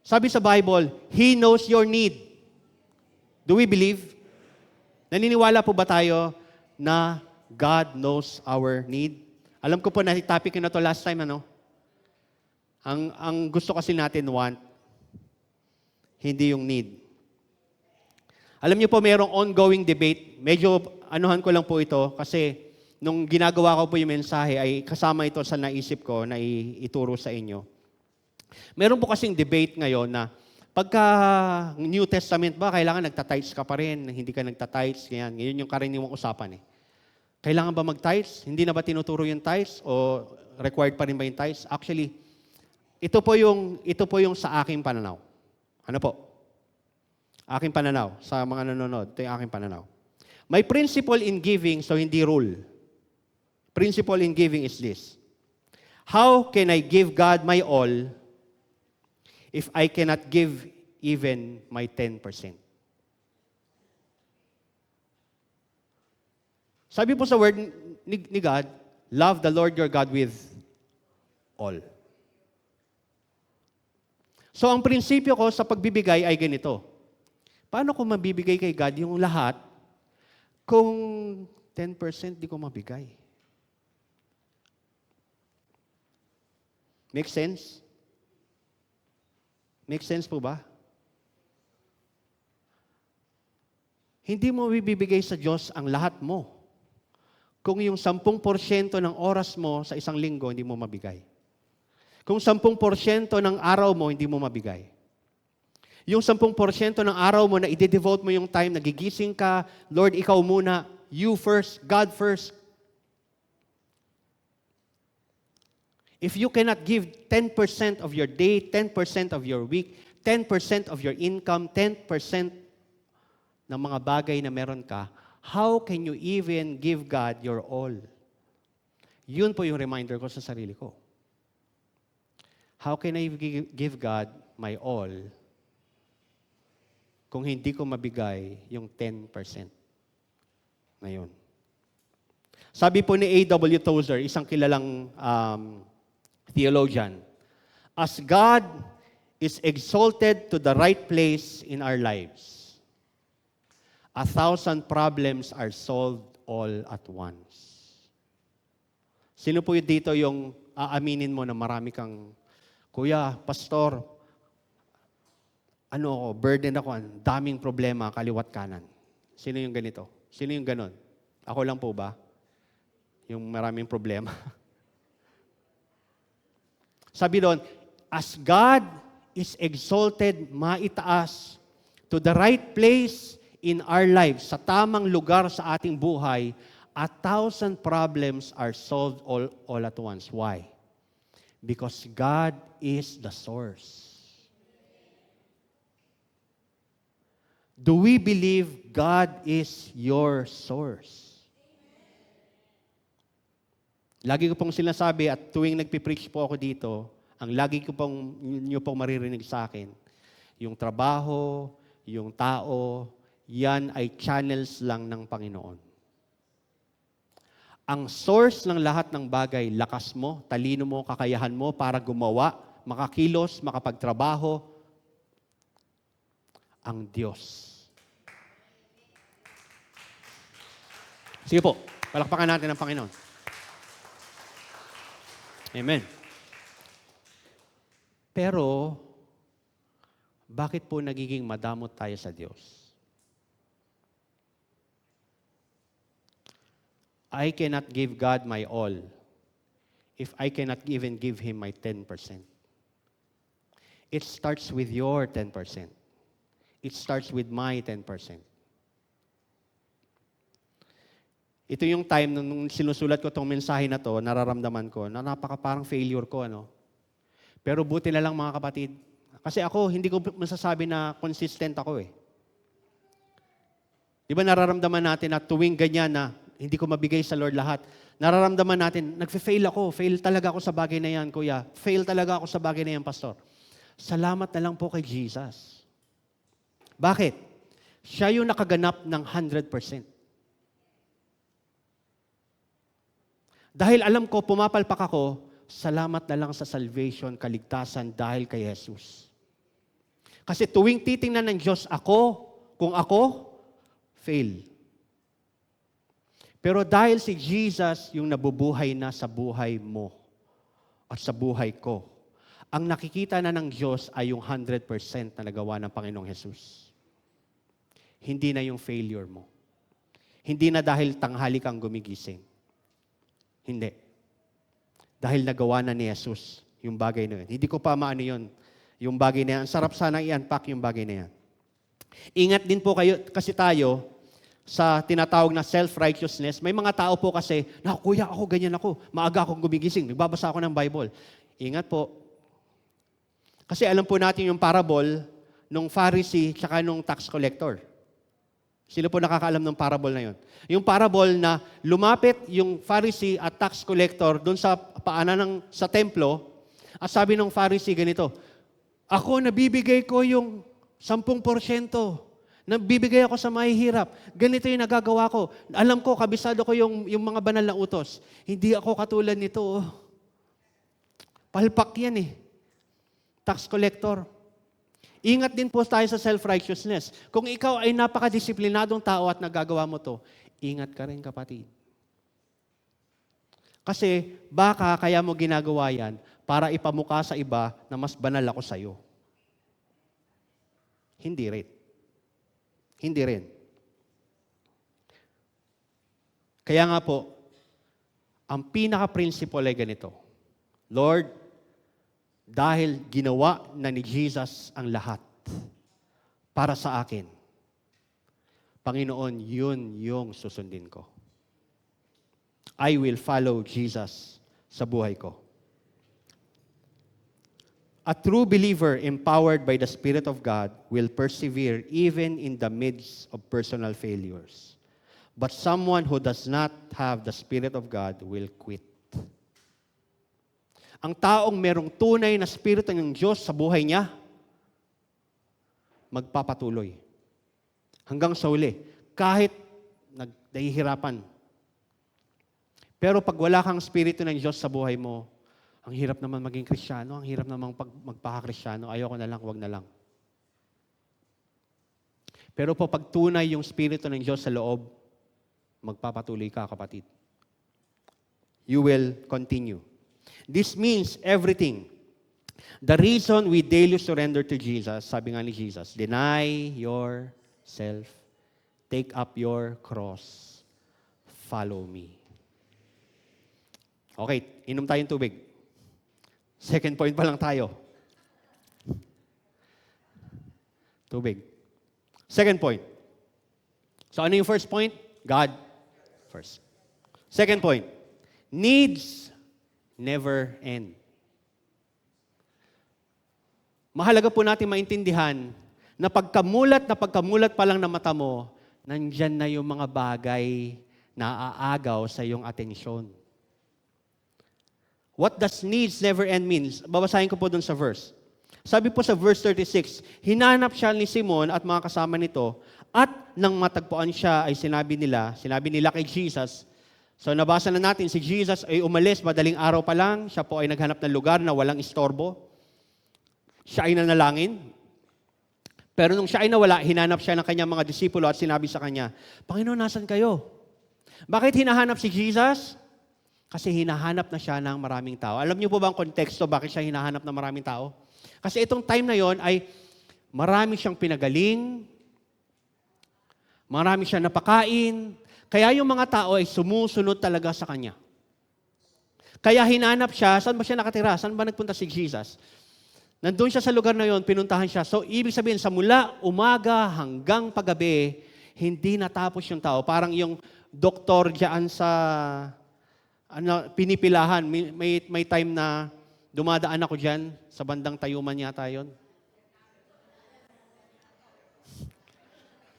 Sabi sa Bible, He knows your need. Do we believe? Naniniwala po ba tayo na God knows our need? Alam ko po na topic na to last time, ano? Ang gusto kasi natin want, hindi yung need. Alam niyo po, mayroong ongoing debate. Medyo anuhan ko lang po ito kasi nung ginagawa ko po yung mensahe ay kasama ito sa naisip ko na ituro sa inyo. Meron po kasing debate ngayon na pagka New Testament ba, kailangan nagtatites ka pa rin, hindi ka nagtatites, ganyan. Ngayon yung karaniwang usapan eh. Kailangan ba mag-tithes? Hindi na ba tinuturo yung tithes o required pa rin ba yung tithes? Actually, ito po yung sa aking pananaw. Ano po? Aking pananaw. Sa mga nanonood, ito yung aking pananaw. May principle in giving, so hindi rule. Principle in giving is this. How can I give God my all if I cannot give even my 10%? Sabi po sa word ni God, love the Lord your God with all. So ang prinsipyo ko sa pagbibigay ay ganito. Paano ko mabibigay kay God yung lahat kung 10% di ko mabigay? Make sense? Make sense po ba? Hindi mo bibigay sa Diyos ang lahat mo kung yung 10% ng oras mo sa isang linggo hindi mo mabigay. Kung 10% ng araw mo hindi mo mabigay. Yung 10% ng araw mo na i-devote mo yung time, nagigising ka, Lord, ikaw muna, you first, God first. If you cannot give 10% of your day, 10% of your week, 10% of your income, 10% ng mga bagay na meron ka, how can you even give God your all? Yun po yung reminder ko sa sarili ko. How can I give God my all kung hindi ko mabigay yung 10% ngayon? Sabi po ni A.W. Tozer, isang kilalang theologian, as God is exalted to the right place in our lives, 1,000 problems are solved all at once. Sino po dito yung aaminin mo na marami kang, Kuya, Pastor, burden ako, ang daming problema, kaliwat kanan. Sino yung ganito? Sino yung ganon? Ako lang po ba? Yung maraming problema. Sabi doon, as God is exalted, maitaas, to the right place in our lives, sa tamang lugar sa ating buhay, 1,000 problems are solved all at once. Why? Because God is the source. Do we believe God is your source? Lagi ko pong sinasabi at tuwing nagpipreach po ako dito, ang lagi ko pong, nyo pong maririnig sa akin, yung trabaho, yung tao, yan ay channels lang ng Panginoon. Ang source ng lahat ng bagay, lakas mo, talino mo, kakayahan mo para gumawa, makakilos, makapagtrabaho, ang Diyos. Sige po, palakpakan natin ang Panginoon. Amen. Pero, bakit po nagiging madamot tayo sa Diyos? I cannot give God my all if I cannot even give Him my 10%. It starts with your 10%. It starts with my 10%. Ito yung time nung sinusulat ko itong mensahe na to, nararamdaman ko na parang failure ko. Pero buti na lang mga kapatid. Kasi ako, hindi ko masasabi na consistent ako eh. Di ba nararamdaman natin na tuwing ganyan na hindi ko mabigay sa Lord lahat, nararamdaman natin, nagfe-fail ako. Fail talaga ako sa bagay na yan, Kuya. Fail talaga ako sa bagay na yan, Pastor. Salamat na lang po kay Jesus. Bakit? Siya yung nakaganap ng 100%. Dahil alam ko, pumapalpak ako, salamat na lang sa salvation, kaligtasan dahil kay Jesus. Kasi tuwing titingnan ng Diyos kung ako, fail. Pero dahil si Jesus yung nabubuhay na sa buhay mo at sa buhay ko, ang nakikita na ng Diyos ay yung 100% na nagawa ng Panginoong Jesus. Hindi na yung failure mo. Hindi na dahil tanghali kang gumigising. Hindi. Dahil nagawa na ni Jesus yung bagay na yun. Hindi ko pa maano yun. Yung bagay na yan. Sarap sana i-unpack yung bagay na yan. Ingat din po kayo, kasi tayo, sa tinatawag na self-righteousness, may mga tao po kasi, Kuya, ako, ganyan ako. Maaga akong gumigising. Nagbabasa ako ng Bible. Ingat po. Kasi alam po natin yung parable nung Pharisee tsaka nung tax collector. Sino po nakakaalam ng parable na yun? Yung parable na lumapit yung Pharisee at tax collector doon sa paanan sa templo, at sabi ng Pharisee ganito, ako nabibigay ko yung 10%. Nabibigay ako sa mahihirap. Ganito yung nagagawa ko. Alam ko, kabisado ko yung mga banal na utos. Hindi ako katulad nito. Palpak yan eh. Tax collector. Ingat din po tayo sa self-righteousness. Kung ikaw ay napakadisiplinadong tao at nagagawa mo to, ingat ka rin kapatid. Kasi baka kaya mo ginagawa yan para ipamukha sa iba na mas banal ako sa'yo. Hindi rin. Hindi rin. Kaya nga po, ang pinaka-principle ay ganito. Lord, dahil ginawa na ni Jesus ang lahat para sa akin, Panginoon, yun yung susundin ko. I will follow Jesus sa buhay ko. A true believer empowered by the Spirit of God will persevere even in the midst of personal failures. But someone who does not have the Spirit of God will quit. Ang taong merong tunay na Espiritu ng Diyos sa buhay niya, magpapatuloy. Hanggang sa uli, kahit nahihirapan. Pero pag wala kang Espiritu ng Diyos sa buhay mo, ang hirap naman maging Kristiyano, ang hirap naman magpaka-Kristiyano, ayoko na lang, wag na lang. Pero po pag tunay yung Espiritu ng Diyos sa loob, magpapatuloy ka, kapatid. You will continue. This means everything. The reason we daily surrender to Jesus, sabi nga ni Jesus, deny yourself, take up your cross, follow me. Okay, inom tayong tubig. Second point pa lang tayo. Tubig. Second point. So ano yung first point? God first. Second point. Needs never end. Mahalaga po natin maintindihan na pagkamulat pa lang na mata mo, nandyan na yung mga bagay na aagaw sa iyong atensyon. What does needs never end means? Babasahin ko po dun sa verse. Sabi po sa verse 36, hinanap siya ni Simon at mga kasama nito, at nang matagpuan siya ay sinabi nila kay Jesus. So nabasa na natin, si Jesus ay umalis, madaling araw pa lang, siya po ay naghanap ng lugar na walang istorbo. Siya ay nanalangin. Pero nung siya ay nawala, hinanap siya ng kanyang mga disipulo at sinabi sa kanya, Panginoon, nasan kayo? Bakit hinahanap si Jesus? Kasi hinahanap na siya ng maraming tao. Alam niyo po ba ang konteksto bakit siya hinahanap ng maraming tao? Kasi itong time na yon ay marami siyang pinagaling, marami siyang napakain, kaya yung mga tao ay sumusunod talaga sa kanya. Kaya hinanap siya, saan ba siya nakatira? Saan ba nagpunta si Jesus? Nandun siya sa lugar na yon, pinuntahan siya. So, ibig sabihin, sa mula umaga hanggang paggabi, hindi natapos yung tao. Parang yung doktor diyan sa pinipilahan. May time na dumadaan ako diyan sa bandang Tayuman yata yon.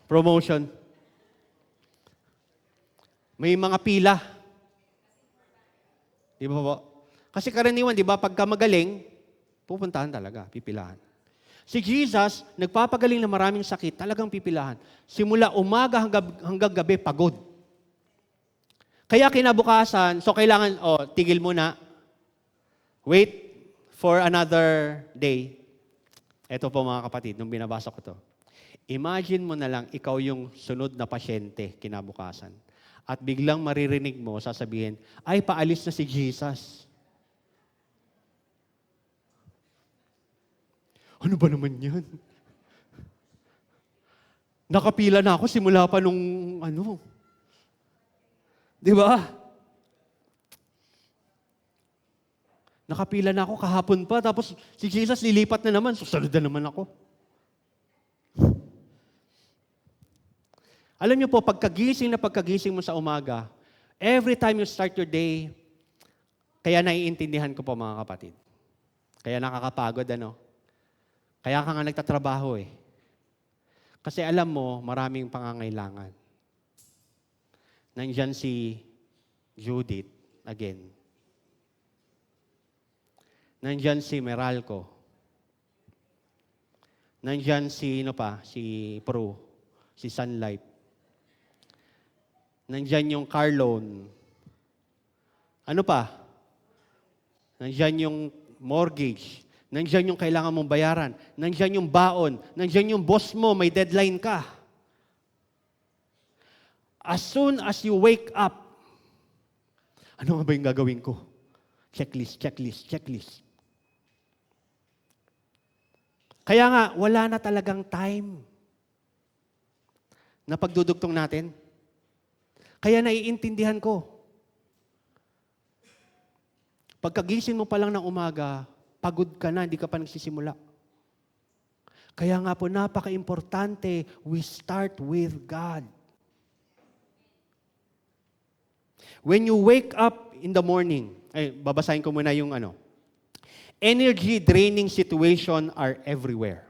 Promotion. May mga pila. Di ba po? Kasi karaniwan, di ba, pagka magaling, pupuntahan talaga, pipilahan. Si Jesus, nagpapagaling na maraming sakit, talagang pipilahan. Simula umaga hanggang gabi, pagod. Kaya kinabukasan, so kailangan, tigil muna. Wait for another day. Ito po mga kapatid, nung binabasa ko to. Imagine mo na lang, ikaw yung sunod na pasyente kinabukasan. At biglang maririnig mo, sasabihin, ay, paalis na si Jesus. Ano ba naman yan? Nakapila na ako simula pa nung Di ba? Nakapila na ako kahapon pa, tapos si Jesus lilipat na naman, susunod na naman ako. Alam niyo po, pagkagising mo sa umaga, every time you start your day, kaya naiintindihan ko po mga kapatid. Kaya nakakapagod, Kaya ka nga nagtatrabaho eh. Kasi alam mo, maraming pangangailangan. Nandyan si Judith, again. Nandyan si Meralco. Nandyan si Pro, si Sunlight. Nandyan yung Carlone. Ano pa? Nandyan yung mortgage. Nandyan yung kailangan mong bayaran. Nandyan yung baon. Nandyan yung boss mo, may deadline ka. As soon as you wake up, ano nga ba yung gagawin ko? Checklist. Kaya nga, wala na talagang time na pagdudugtong natin. Kaya naiintindihan ko. Pagkagising mo pa lang ng umaga, pagod ka na, hindi ka pa nagsisimula. Kaya nga po, napaka-importante, we start with God. When you wake up in the morning, babasahin ko muna yung Energy-draining situations are everywhere.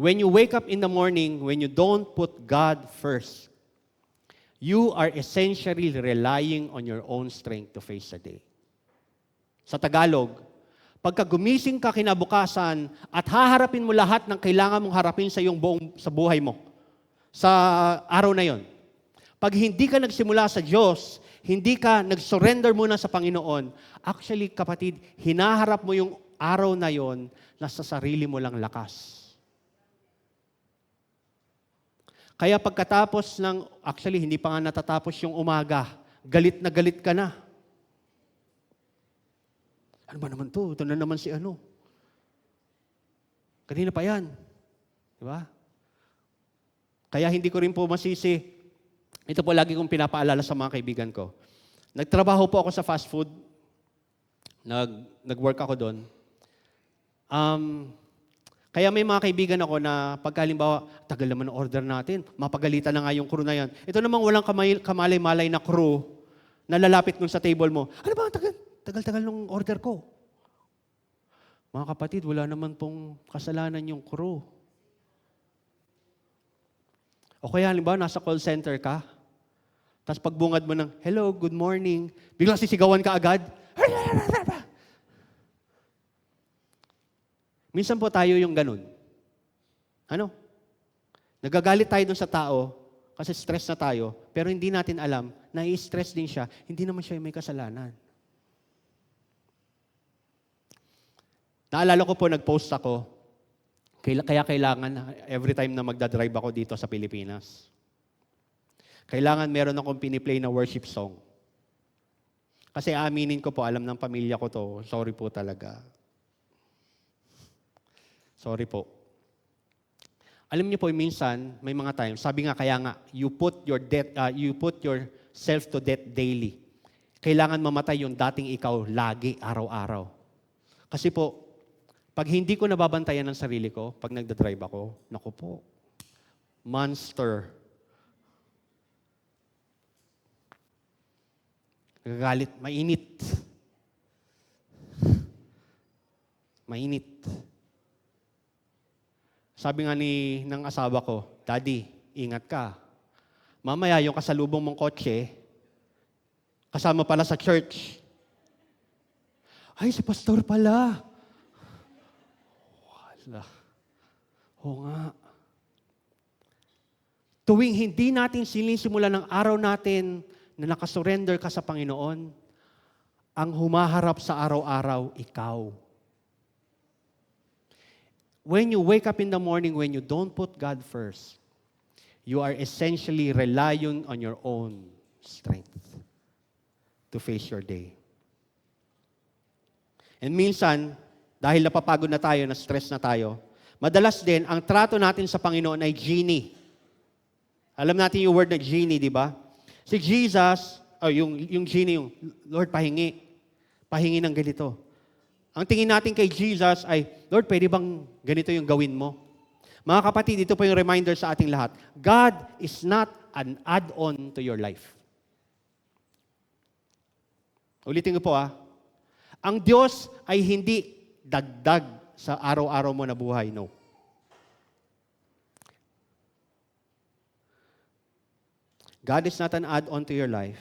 When you wake up in the morning, when you don't put God first, you are essentially relying on your own strength to face the day. Sa Tagalog, pagka gumising ka kinabukasan at haharapin mo lahat ng kailangan mong harapin sa buhay mo, sa araw na yon. Pag hindi ka nagsimula sa Diyos, hindi ka nag-surrender muna sa Panginoon, actually, kapatid, hinaharap mo yung araw na yon na sa sarili mo lang lakas. Kaya pagkatapos actually, hindi pa nga natatapos yung umaga, galit na galit ka na. Ano ba naman to? Ito na naman si ano. Kanina pa yan. Di ba? Kaya hindi ko rin po masisi. Ito po lagi kong pinapaalala sa mga kaibigan ko. Nagtrabaho po ako sa fast food. Nag-work ako doon. Kaya may mga kaibigan ako na pagkalimbawa, tagal naman ang order natin, mapagalitan na nga yung crew na yan. Ito namang walang kamalay-malay na crew na lalapit nun sa table mo. Ano ba, tagal-tagal nung order ko. Mga kapatid, wala naman pong kasalanan yung crew. O kaya, halimbawa, nasa call center ka, tapos pagbungad mo ng, hello, good morning, biglang sisigawan ka agad. Minsan po tayo yung ganun. Ano? Nagagalit tayo dun sa tao kasi stress na tayo, pero hindi natin alam na i-stress din siya, hindi naman siya may kasalanan. Naalala ko po, nag-post ako, kaya kailangan, every time na magdadrive ako dito sa Pilipinas, kailangan meron akong piniplay na worship song. Kasi aminin ko po, alam ng pamilya ko to, sorry po talaga. Sorry po. Alam niyo po, minsan, may mga times, sabi nga, kaya nga, you put yourself to death daily. Kailangan mamatay yung dating ikaw lagi, araw-araw. Kasi po, pag hindi ko nababantayan ng sarili ko, pag nagdadrive ako, naku po, monster. Nagagalit, mainit. Mainit. Sabi nga ng asawa ko, Daddy, ingat ka. Mamaya yung kasalubong mong kotse, kasama pala sa church. Ay, si pastor pala. Wala. Oo nga. Tuwing hindi natin sinisimula ng araw natin na nakasurrender ka sa Panginoon, ang humaharap sa araw-araw, ikaw. When you wake up in the morning, when you don't put God first, you are essentially relying on your own strength to face your day. And minsan, dahil napapagod na tayo, na-stress na tayo, madalas din, ang trato natin sa Panginoon ay genie. Alam natin yung word na genie, di ba? Si Jesus, yung genie, yung Lord, pahingi ng ganito. Ang tingin natin kay Jesus ay, Lord, pwede bang ganito yung gawin mo? Mga kapatid, ito po yung reminder sa ating lahat. God is not an add-on to your life. Ulitin ko po Ang Diyos ay hindi dagdag sa araw-araw mo na buhay. No. God is not an add-on to your life.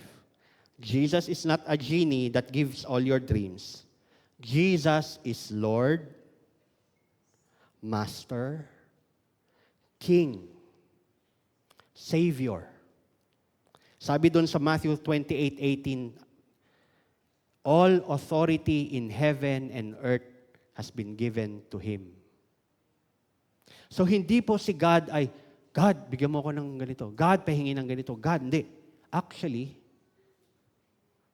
Jesus is not a genie that gives all your dreams. Jesus is Lord, Master, King, Savior. Sabi doon sa Matthew 28:18, all authority in heaven and earth has been given to Him. So hindi po si God ay, God, bigyan mo ako ng ganito. God, pahingi ng ganito. God, hindi. Actually,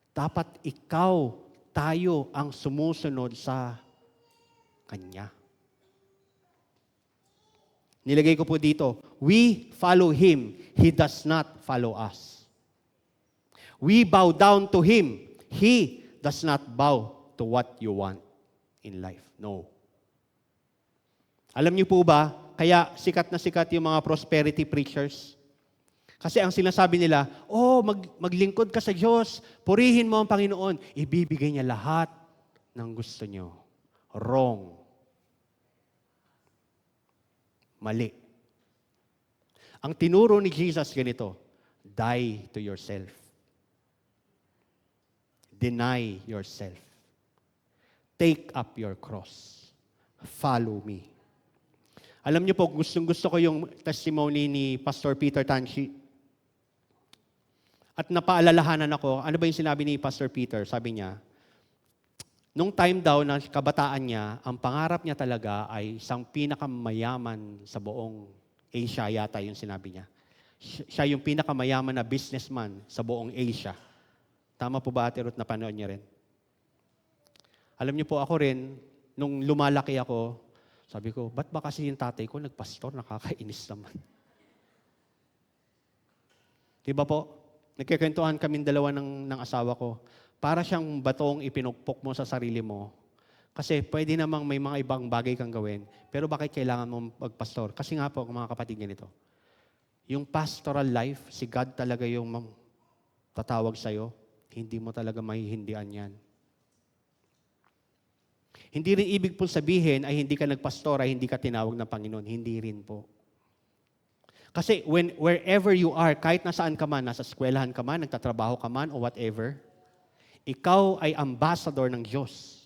dapat ikaw, tayo ang sumusunod sa Kanya. Nilagay ko po dito, we follow Him. He does not follow us. We bow down to Him. He does not bow to what you want in life. No. Alam niyo po ba, kaya sikat na sikat yung mga prosperity preachers? Kasi ang sinasabi nila, maglingkod ka sa Diyos, purihin mo ang Panginoon, ibibigay niya lahat ng gusto nyo. Wrong. Mali. Ang tinuro ni Jesus ganito, die to yourself. Deny yourself. Take up your cross. Follow me. Alam niyo po, gustong-gusto ko yung testimony ni Pastor Peter Tanshi. At napaalalahanan ako, ano ba yung sinabi ni Pastor Peter? Sabi niya, nung time daw na kabataan niya, ang pangarap niya talaga ay isang pinakamayaman sa buong Asia yata yung sinabi niya. Siya yung pinakamayaman na businessman sa buong Asia. Tama po ba, Ate Ruth, napanood niya rin? Alam niyo po, ako rin, nung lumalaki ako, sabi ko, ba't ba kasi yung tatay ko nagpastor? Nakakainis naman. Diba po? Nagkikwentuhan kaming dalawa ng asawa ko. Para siyang batong ipinukpok mo sa sarili mo. Kasi pwede namang may mga ibang bagay kang gawin. Pero bakit kailangan mo magpastor? Kasi nga po, mga kapatid, ganito. Yung pastoral life, si God talaga yung tatawag sa'yo. Hindi mo talaga mahihindian yan. Hindi rin ibig po sabihin ay hindi ka nagpastor, ay hindi ka tinawag ng Panginoon. Hindi rin po. Kasi wherever you are, kahit nasaan ka man, nasa eskwelahan ka man, nagtatrabaho ka man, o whatever, ikaw ay ambassador ng Diyos.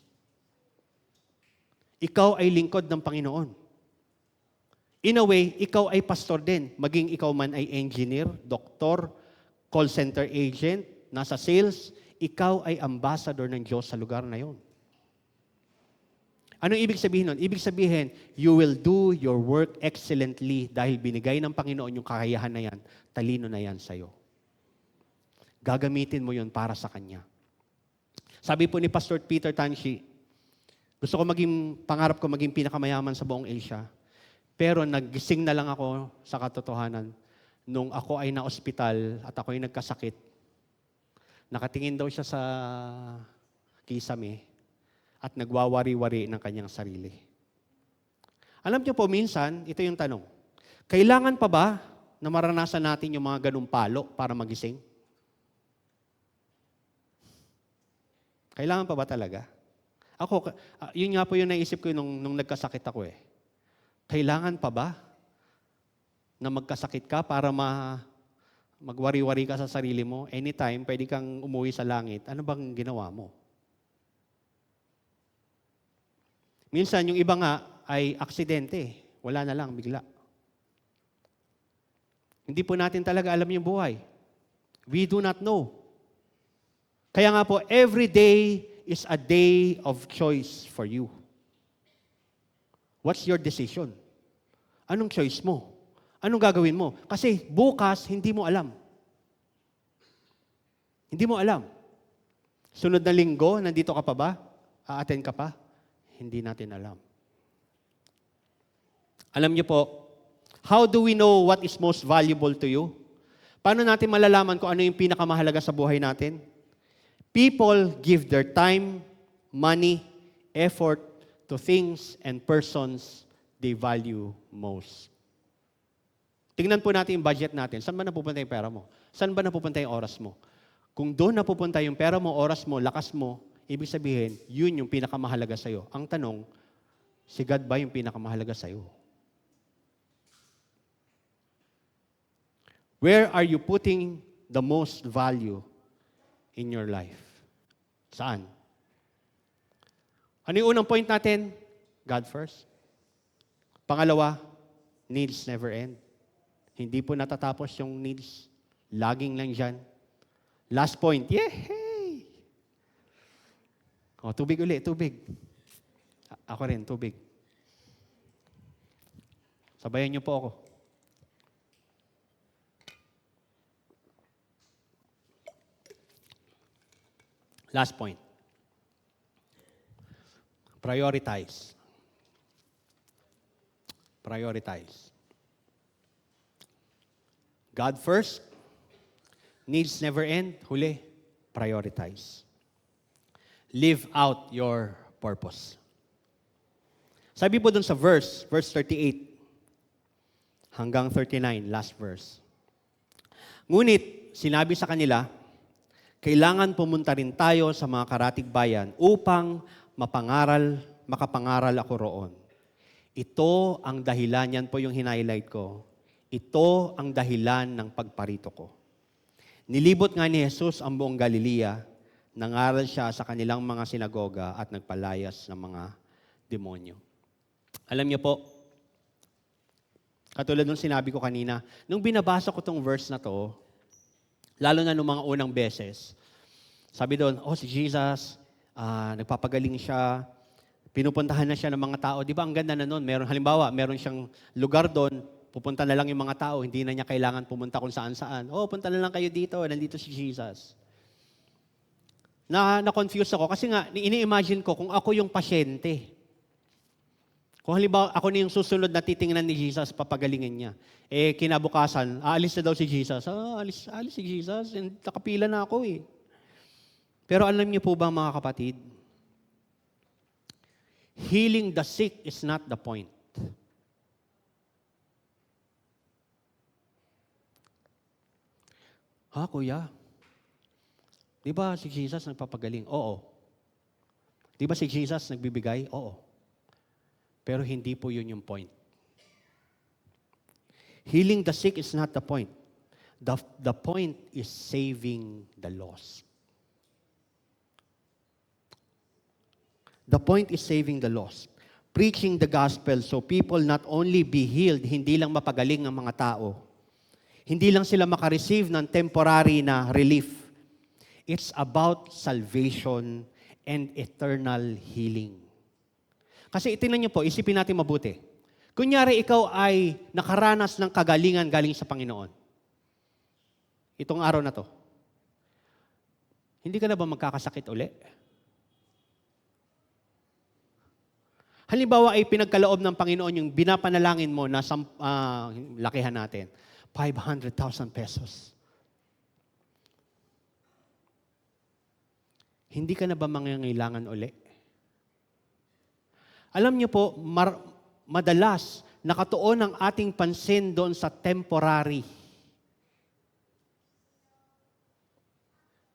Ikaw ay lingkod ng Panginoon. In a way, ikaw ay pastor din. Maging ikaw man ay engineer, doktor, call center agent, nasa sales, ikaw ay ambassador ng Diyos sa lugar na yon. Anong ibig sabihin nun? Ibig sabihin, you will do your work excellently dahil binigay ng Panginoon yung kakayahan na yan, talino na yan sa'yo. Gagamitin mo yon para sa Kanya. Sabi po ni Pastor Peter Tanshi, pangarap ko maging pinakamayaman sa buong Asia. Pero nagising na lang ako sa katotohanan nung ako ay na-ospital at ako ay nagkasakit. Nakatingin daw siya sa kisame at nagwawari-wari ng kanyang sarili. Alam niyo po, minsan, ito yung tanong, kailangan pa ba na maranasan natin yung mga ganung palo para magising? Kailangan pa ba talaga? Ako, yun nga po yung naisip ko nung nagkasakit ako eh. Kailangan pa ba na magkasakit ka para magwari-wari ka sa sarili mo? Anytime, pwede kang umuwi sa langit. Ano bang ginawa mo? Minsan, yung iba nga ay aksidente. Wala na lang, bigla. Hindi po natin talaga alam yung buhay. We do not know. Kaya nga po, every day is a day of choice for you. What's your decision? Anong choice mo? Anong gagawin mo? Kasi bukas, hindi mo alam. Hindi mo alam. Sunod na linggo, nandito ka pa ba? A-attend ka pa? Hindi natin alam. Alam niyo po, how do we know what is most valuable to you? Paano natin malalaman kung ano yung pinakamahalaga sa buhay natin? People give their time, money, effort to things and persons they value most. Tingnan po natin yung budget natin. Saan ba napupunta yung pera mo? Saan ba napupunta yung oras mo? Kung doon napupunta yung pera mo, oras mo, lakas mo, ibig sabihin, yun yung pinakamahalaga sa'yo. Ang tanong, si God ba yung pinakamahalaga sa'yo? Where are you putting the most value in your life? Saan? Ano yung unang point natin? God first. Pangalawa, needs never end. Hindi po natatapos yung needs. Laging lang dyan. Last point, yay! O, tubig ulit, tubig. Ako rin, tubig. Sabayan niyo po ako. Last point. Prioritize. Prioritize. God first. Needs never end. Huli, prioritize. Live out your purpose. Sabi po dun sa verse 38 hanggang 39, last verse. Ngunit, sinabi sa kanila, kailangan pumunta rin tayo sa mga karatig bayan upang makapangaral ako roon. Ito ang dahilan, yan po yung hinighlight ko. Ito ang dahilan ng pagparito ko. Nilibot nga ni Jesus ang buong Galilea, nangaral siya sa kanilang mga sinagoga at nagpalayas ng mga demonyo. Alam niyo po, katulad nung sinabi ko kanina, nung binabasa ko tong verse na to, lalo na nung mga unang beses, sabi doon, si Jesus, nagpapagaling siya, pinupuntahan na siya ng mga tao. Di ba ang ganda na noon? Halimbawa, meron siyang lugar doon, pupunta na lang yung mga tao, hindi na niya kailangan pumunta kung saan-saan. Punta na lang kayo dito, nandito si Jesus. Na-confuse ako kasi nga, ini-imagine ko kung ako yung pasyente. Kung halimbawa, ako na yung susunod na titingnan ni Jesus, papagalingin niya. Kinabukasan, aalis na daw si Jesus. Alis si Jesus. Nakapila na ako eh. Pero alam niyo po ba mga kapatid, healing the sick is not the point. Kuya? Di ba si Jesus nagpapagaling? Oo. Di ba si Jesus nagbibigay? Oo. Pero hindi po yun yung point. Healing the sick is not the point. The point is saving the lost. The point is saving the lost. Preaching the gospel so people not only be healed, hindi lang mapagaling ang mga tao. Hindi lang sila makareceive ng temporary na relief. It's about salvation and eternal healing. Kasi itinan niyo po, isipin natin mabuti. Kunyari ikaw ay nakaranas ng kagalingan galing sa Panginoon. Itong araw na to. Hindi ka na ba magkakasakit uli? Halimbawa ay pinagkaloob ng Panginoon yung binapanalangin mo na lakihan natin. 500,000 pesos. Hindi ka na ba mangangailangan uli? Alam niyo po, madalas nakatuon ang ating pansin doon sa temporary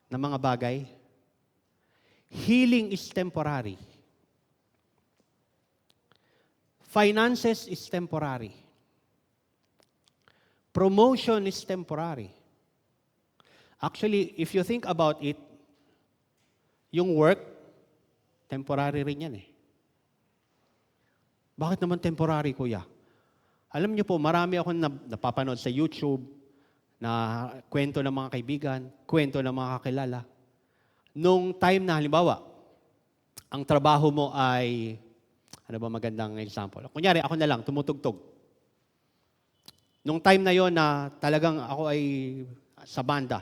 na mga bagay. Healing is temporary. Finances is temporary. Promotion is temporary. Actually, if you think about it, yung work, temporary rin yan eh. Bakit naman temporary, kuya? Alam niyo po, marami akong napapanood sa YouTube na kwento ng mga kaibigan, kwento ng mga kakilala. Nung time na, halimbawa, ang trabaho mo ay, ano ba magandang example? Kunyari, ako na lang, tumutugtog. Nung time na yon na talagang ako ay sa banda.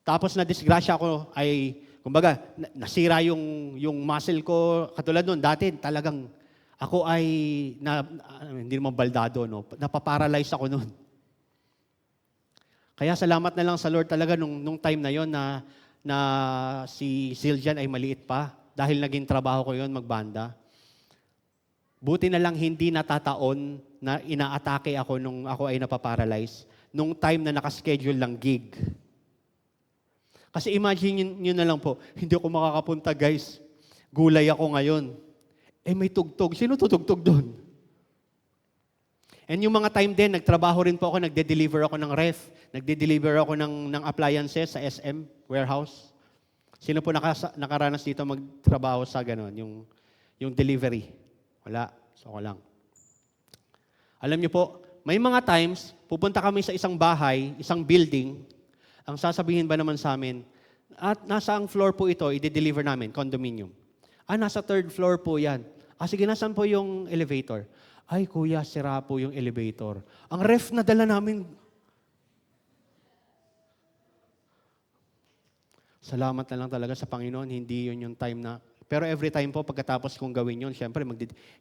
Tapos na-disgrasya ako ay, kumbaga, nasira yung muscle ko. Katulad nun, dati talagang ako ay, hindi naman baldado, no? Napaparalyze ako nun. Kaya salamat na lang sa Lord talaga nung time na yon na si Siljan ay maliit pa. Dahil naging trabaho ko yon magbanda. Buti na lang hindi natataon na inaatake ako nung ako ay napaparalyze. Nung time na nakaschedule lang gig. Kasi imagine nyo na lang po, hindi ako makakapunta guys. Gulay ako ngayon. May tugtog. Sino tutugtog doon? And yung mga time din, nagtrabaho rin po ako, nagde-deliver ako ng ref. Nagde-deliver ako ng appliances sa SM warehouse. Sino po nakaranas dito magtrabaho sa ganon, yung delivery? Wala. So, ako lang. Alam niyo po, may mga times, pupunta kami sa isang bahay, isang building, ang sasabihin ba naman sa amin, at nasa ang floor po ito, i-deliver namin, condominium. Nasa third floor po yan. Sige, nasan po yung elevator? Ay, kuya, sira po yung elevator. Ang ref na dala namin. Salamat na lang talaga sa Panginoon, hindi yun yung time na. Pero every time po, pagkatapos kong gawin yun, syempre,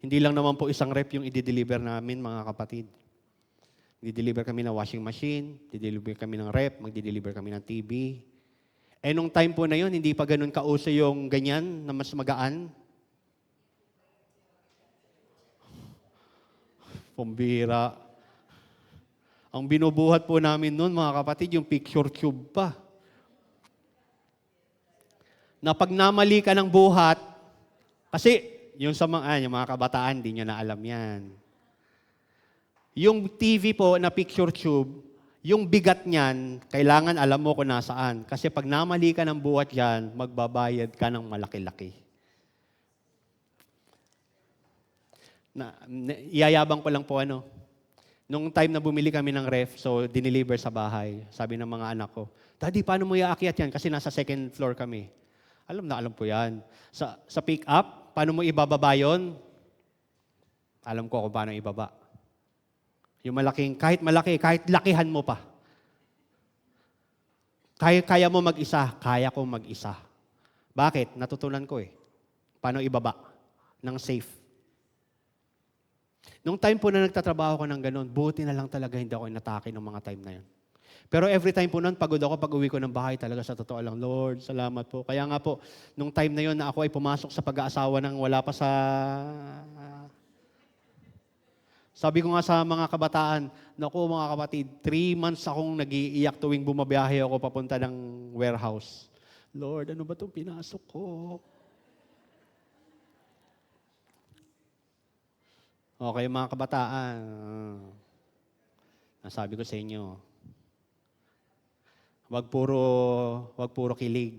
hindi lang naman po isang ref yung i-deliver namin, mga kapatid. Di-deliver kami ng washing machine, di-deliver kami ng ref, magdi-deliver kami ng TV. Nung time po na yun, hindi pa ganun kauso yung ganyan na mas magaan. Pambira. Ang binubuhat po namin noon, mga kapatid, yung picture tube pa. Na pag namali ka ng buhat, Kasi yung mga kabataan, di nyo na alam yan. Yung TV po na picture tube, yung bigat niyan, kailangan alam mo kung nasaan. Kasi pag namali ka ng buhat yan, magbabayad ka ng malaki-laki. Iyayabang ko lang po nung time na bumili kami ng ref, so dineliver sa bahay, sabi ng mga anak ko, Daddy, paano mo iaakyat yan? Kasi nasa second floor kami. Alam po yan. Sa pick-up, paano mo ibababa yun? Alam ko kung paano ibaba. Yung malaking, kahit malaki, kahit lakihan mo pa. Kaya mo mag-isa, kaya ko mag-isa. Bakit? Natutunan ko paano ibaba ng safe. Nung time po na nagtatrabaho ko ng ganun, buti na lang talaga hindi ako inatake ng mga time na yun. Pero every time po nun, pagod ako pag uwi ko ng bahay talaga sa totoo lang, Lord, salamat po. Kaya nga po, nung time na yun na ako ay pumasok sa pag-aasawa ng wala pa sa... Sabi ko nga sa mga kabataan, naku mga kapatid, 3 months akong nag-iiyak tuwing bumabiyahe ako papunta ng warehouse. Lord, ano ba itong pinasok ko? Okay, mga kabataan, nasabi ko sa inyo, wag puro kilig.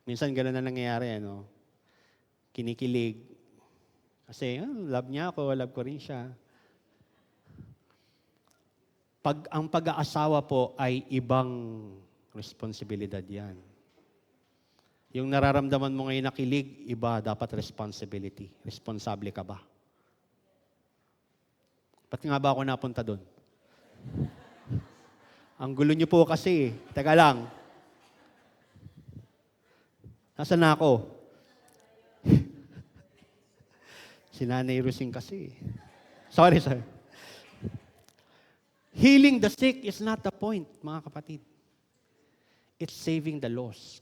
Minsan gano'n na nangyayari, kinikilig. Kasi, love niya ako, love ko rin siya. Ang pag-aasawa po ay ibang responsibilidad yan. Yung nararamdaman mo ngayon na kilig, iba, dapat responsibility. Responsable ka ba? Ba't nga ba ako napunta doon? Ang gulo niyo po kasi. Teka lang. Nasaan na ako? Si Nanay Rusing kasi. Sorry. Healing the sick is not the point, mga kapatid. It's saving the lost.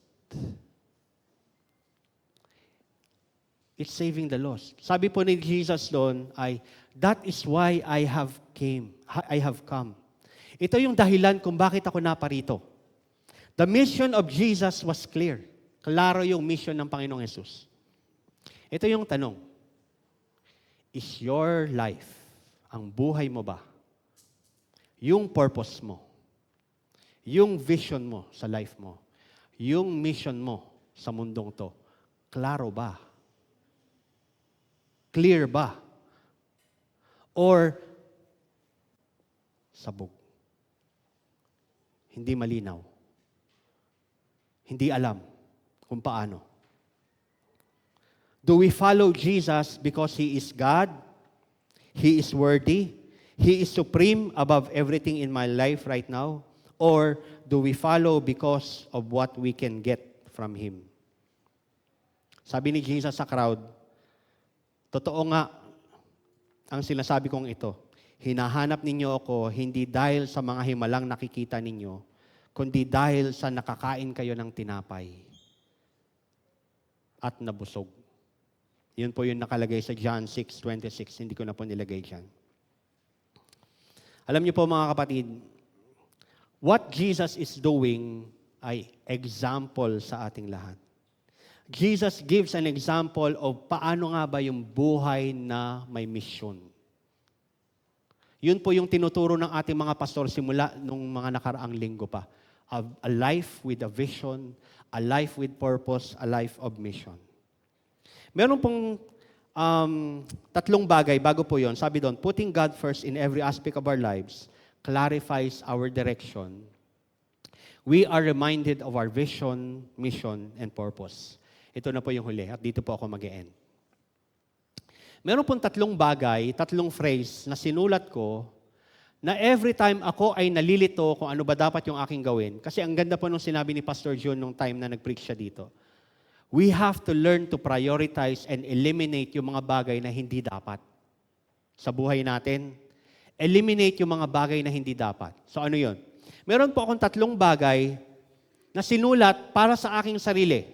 It's saving the lost. Sabi po ni Jesus doon ay, that is why I have come. Ito yung dahilan kung bakit ako naparito. The mission of Jesus was clear. Klaro yung mission ng Panginoong Yesus. Ito yung tanong. Is your life, ang buhay mo ba, yung purpose mo, yung vision mo sa life mo, yung mission mo sa mundong to, klaro ba? Clear ba? Or sabog? Hindi malinaw. Hindi alam kung paano. Do we follow Jesus because He is God? He is worthy? He is supreme above everything in my life right now? Or do we follow because of what we can get from Him? Sabi ni Jesus sa crowd, totoo nga ang sinasabi kong ito. Hinahanap ninyo ako hindi dahil sa mga himalang nakikita ninyo, kundi dahil sa nakakain kayo ng tinapay at nabusog. Yun po yung nakalagay sa John 6:26. Hindi ko na po nilagay dyan. Alam niyo po mga kapatid, what Jesus is doing ay example sa ating lahat. Jesus gives an example of paano nga ba yung buhay na may mission. Yun po yung tinuturo ng ating mga pastor simula nung mga nakaraang linggo pa. A life with a vision, a life with purpose, a life of mission. Meron pong 3 bagay bago po yon. Sabi doon, putting God first in every aspect of our lives clarifies our direction. We are reminded of our vision, mission, and purpose. Ito na po yung huli at dito po ako mag-e-end. Meron pong 3 bagay, 3 phrase na sinulat ko na every time ako ay nalilito kung ano ba dapat yung aking gawin. Kasi ang ganda po nung sinabi ni Pastor John nung time na nag-preach siya dito. We have to learn to prioritize and eliminate yung mga bagay na hindi dapat sa buhay natin. Eliminate yung mga bagay na hindi dapat. So ano yun? Meron po akong 3 bagay na sinulat para sa aking sarili.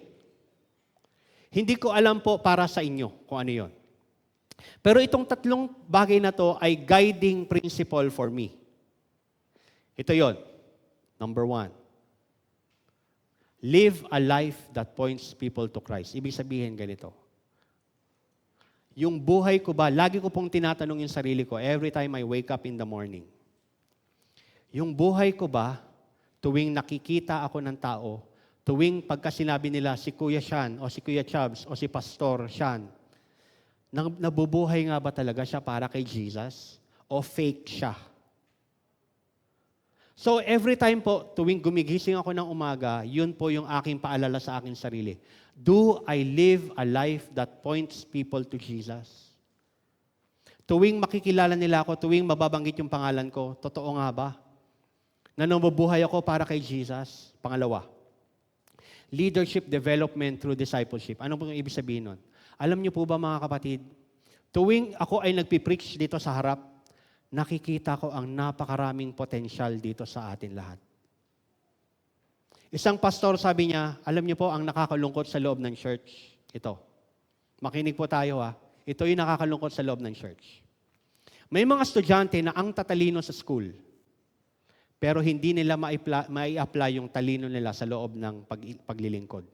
Hindi ko alam po para sa inyo kung ano yun. Pero itong 3 bagay na to ay guiding principle for me. Ito yon. Number 1. Live a life that points people to Christ. Ibig sabihin ganito. Yung buhay ko ba, lagi ko pong tinatanong yung sarili ko every time I wake up in the morning. Yung buhay ko ba, tuwing nakikita ako ng tao, tuwing pagka sinabi nila si Kuya Sean o si Kuya Chubbs o si Pastor Sean, nabubuhay nga ba talaga siya para kay Jesus o fake siya? So every time po, tuwing gumigising ako ng umaga, yun po yung aking paalala sa aking sarili. Do I live a life that points people to Jesus? Tuwing makikilala nila ako, tuwing mababanggit yung pangalan ko, totoo nga ba? Na nabubuhay ako para kay Jesus? Pangalawa, leadership development through discipleship. Ano po yung ibig sabihin nun? Alam niyo po ba mga kapatid, tuwing ako ay nagpipreach dito sa harap, nakikita ko ang napakaraming potensyal dito sa atin lahat. Isang pastor sabi niya, alam niyo po ang nakakalungkot sa loob ng church? Ito. Makinig po tayo ha. Ito yung nakakalungkot sa loob ng church. May mga estudyante na ang tatalino sa school, pero hindi nila mai-apply yung talino nila sa loob ng paglilingkod.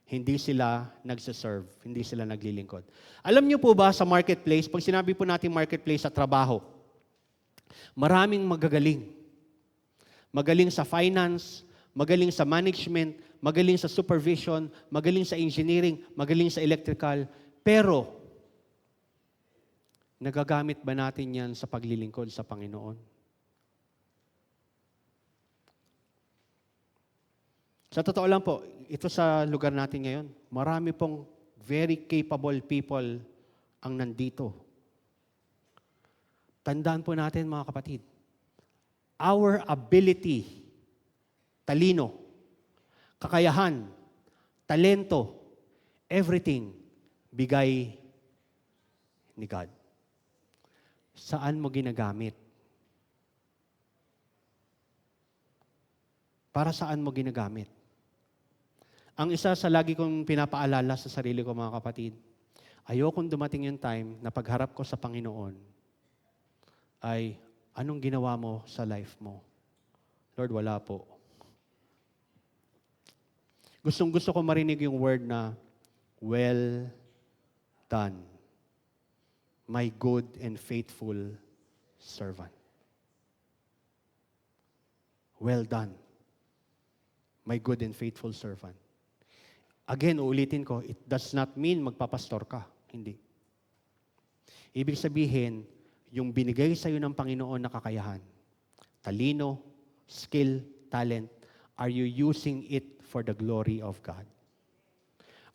Hindi sila nagsiserve, hindi sila naglilingkod. Alam niyo po ba sa marketplace, pag sinabi po natin marketplace sa trabaho, maraming magagaling. Magaling sa finance, magaling sa management, magaling sa supervision, magaling sa engineering, magaling sa electrical, pero nagagamit ba natin yan sa paglilingkod sa Panginoon? Sa totoo lang po, ito sa lugar natin ngayon, marami pong very capable people ang nandito. Tandaan po natin mga kapatid, our ability, talino, kakayahan, talento, everything, bigay ni God. Saan mo ginagamit? Para saan mo ginagamit? Ang isa sa lagi kong pinapaalala sa sarili ko, mga kapatid, ayokong dumating yung time na pagharap ko sa Panginoon ay, anong ginawa mo sa life mo? Lord, wala po. Gustong-gusto ko marinig yung word na, well done, my good and faithful servant. Well done, my good and faithful servant. Again, uulitin ko, it does not mean magpapastor ka. Hindi. Ibig sabihin, yung binigay sa iyo ng Panginoon na kakayahan, talino, skill, talent, are you using it for the glory of God?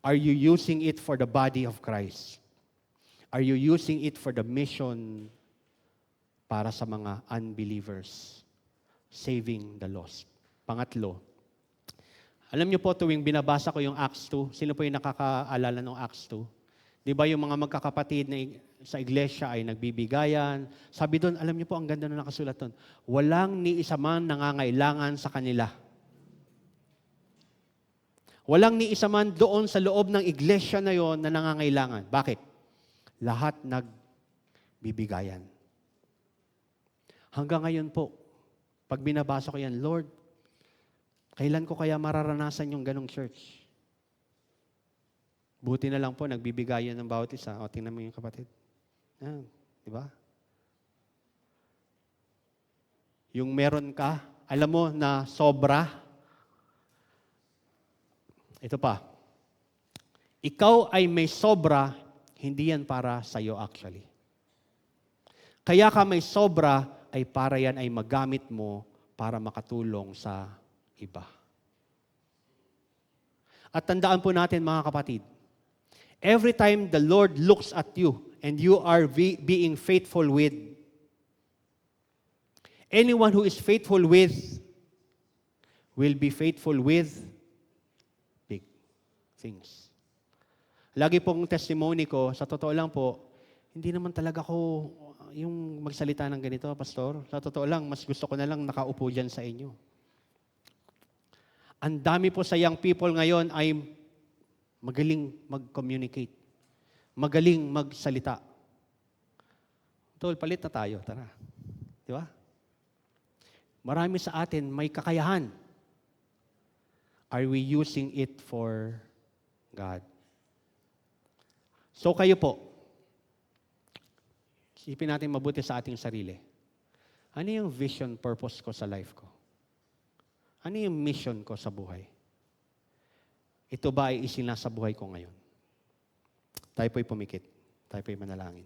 Are you using it for the body of Christ? Are you using it for the mission para sa mga unbelievers? Saving the lost. Pangatlo, alam niyo po, tuwing binabasa ko yung Acts 2, sino po yung nakakaalala ng Acts 2? Di ba yung mga magkakapatid na sa iglesia ay nagbibigayan? Sabi doon, alam niyo po, ang ganda na nakasulat doon, walang ni isa man nangangailangan sa kanila. Walang ni isa man doon sa loob ng iglesia na yon na nangangailangan. Bakit? Lahat nagbibigayan. Hanggang ngayon po, pag binabasa ko yan, Lord, kailan ko kaya mararanasan yung ganong church? Buti na lang po, nagbibigayan ng bawat isa. O, tingnan mo yung kapatid. Yan, di ba? Yung meron ka, alam mo na sobra. Ito pa. Ikaw ay may sobra, hindi yan para sa'yo actually. Kaya ka may sobra, ay para yan ay magamit mo para makatulong sa iba. At tandaan po natin mga kapatid, every time the Lord looks at you and you are being faithful with, anyone who is faithful with will be faithful with big things. Lagi pong testimony ko, sa totoo lang po, hindi naman talaga ako yung magsalita ng ganito, Pastor. Sa totoo lang, mas gusto ko na lang nakaupo dyan sa inyo. Ang dami po sa young people ngayon ay magaling mag-communicate. Magaling magsalita. Tol, palit na tayo. Tara. Di ba? Marami sa atin may kakayahan. Are we using it for God? So kayo po, isipin natin mabuti sa ating sarili. Ano yung vision, purpose ko sa life ko? Ano yung mission ko sa buhay? Ito ba ay isinasa buhay ko ngayon? Tayo po'y pumikit. Tayo po'y manalangin.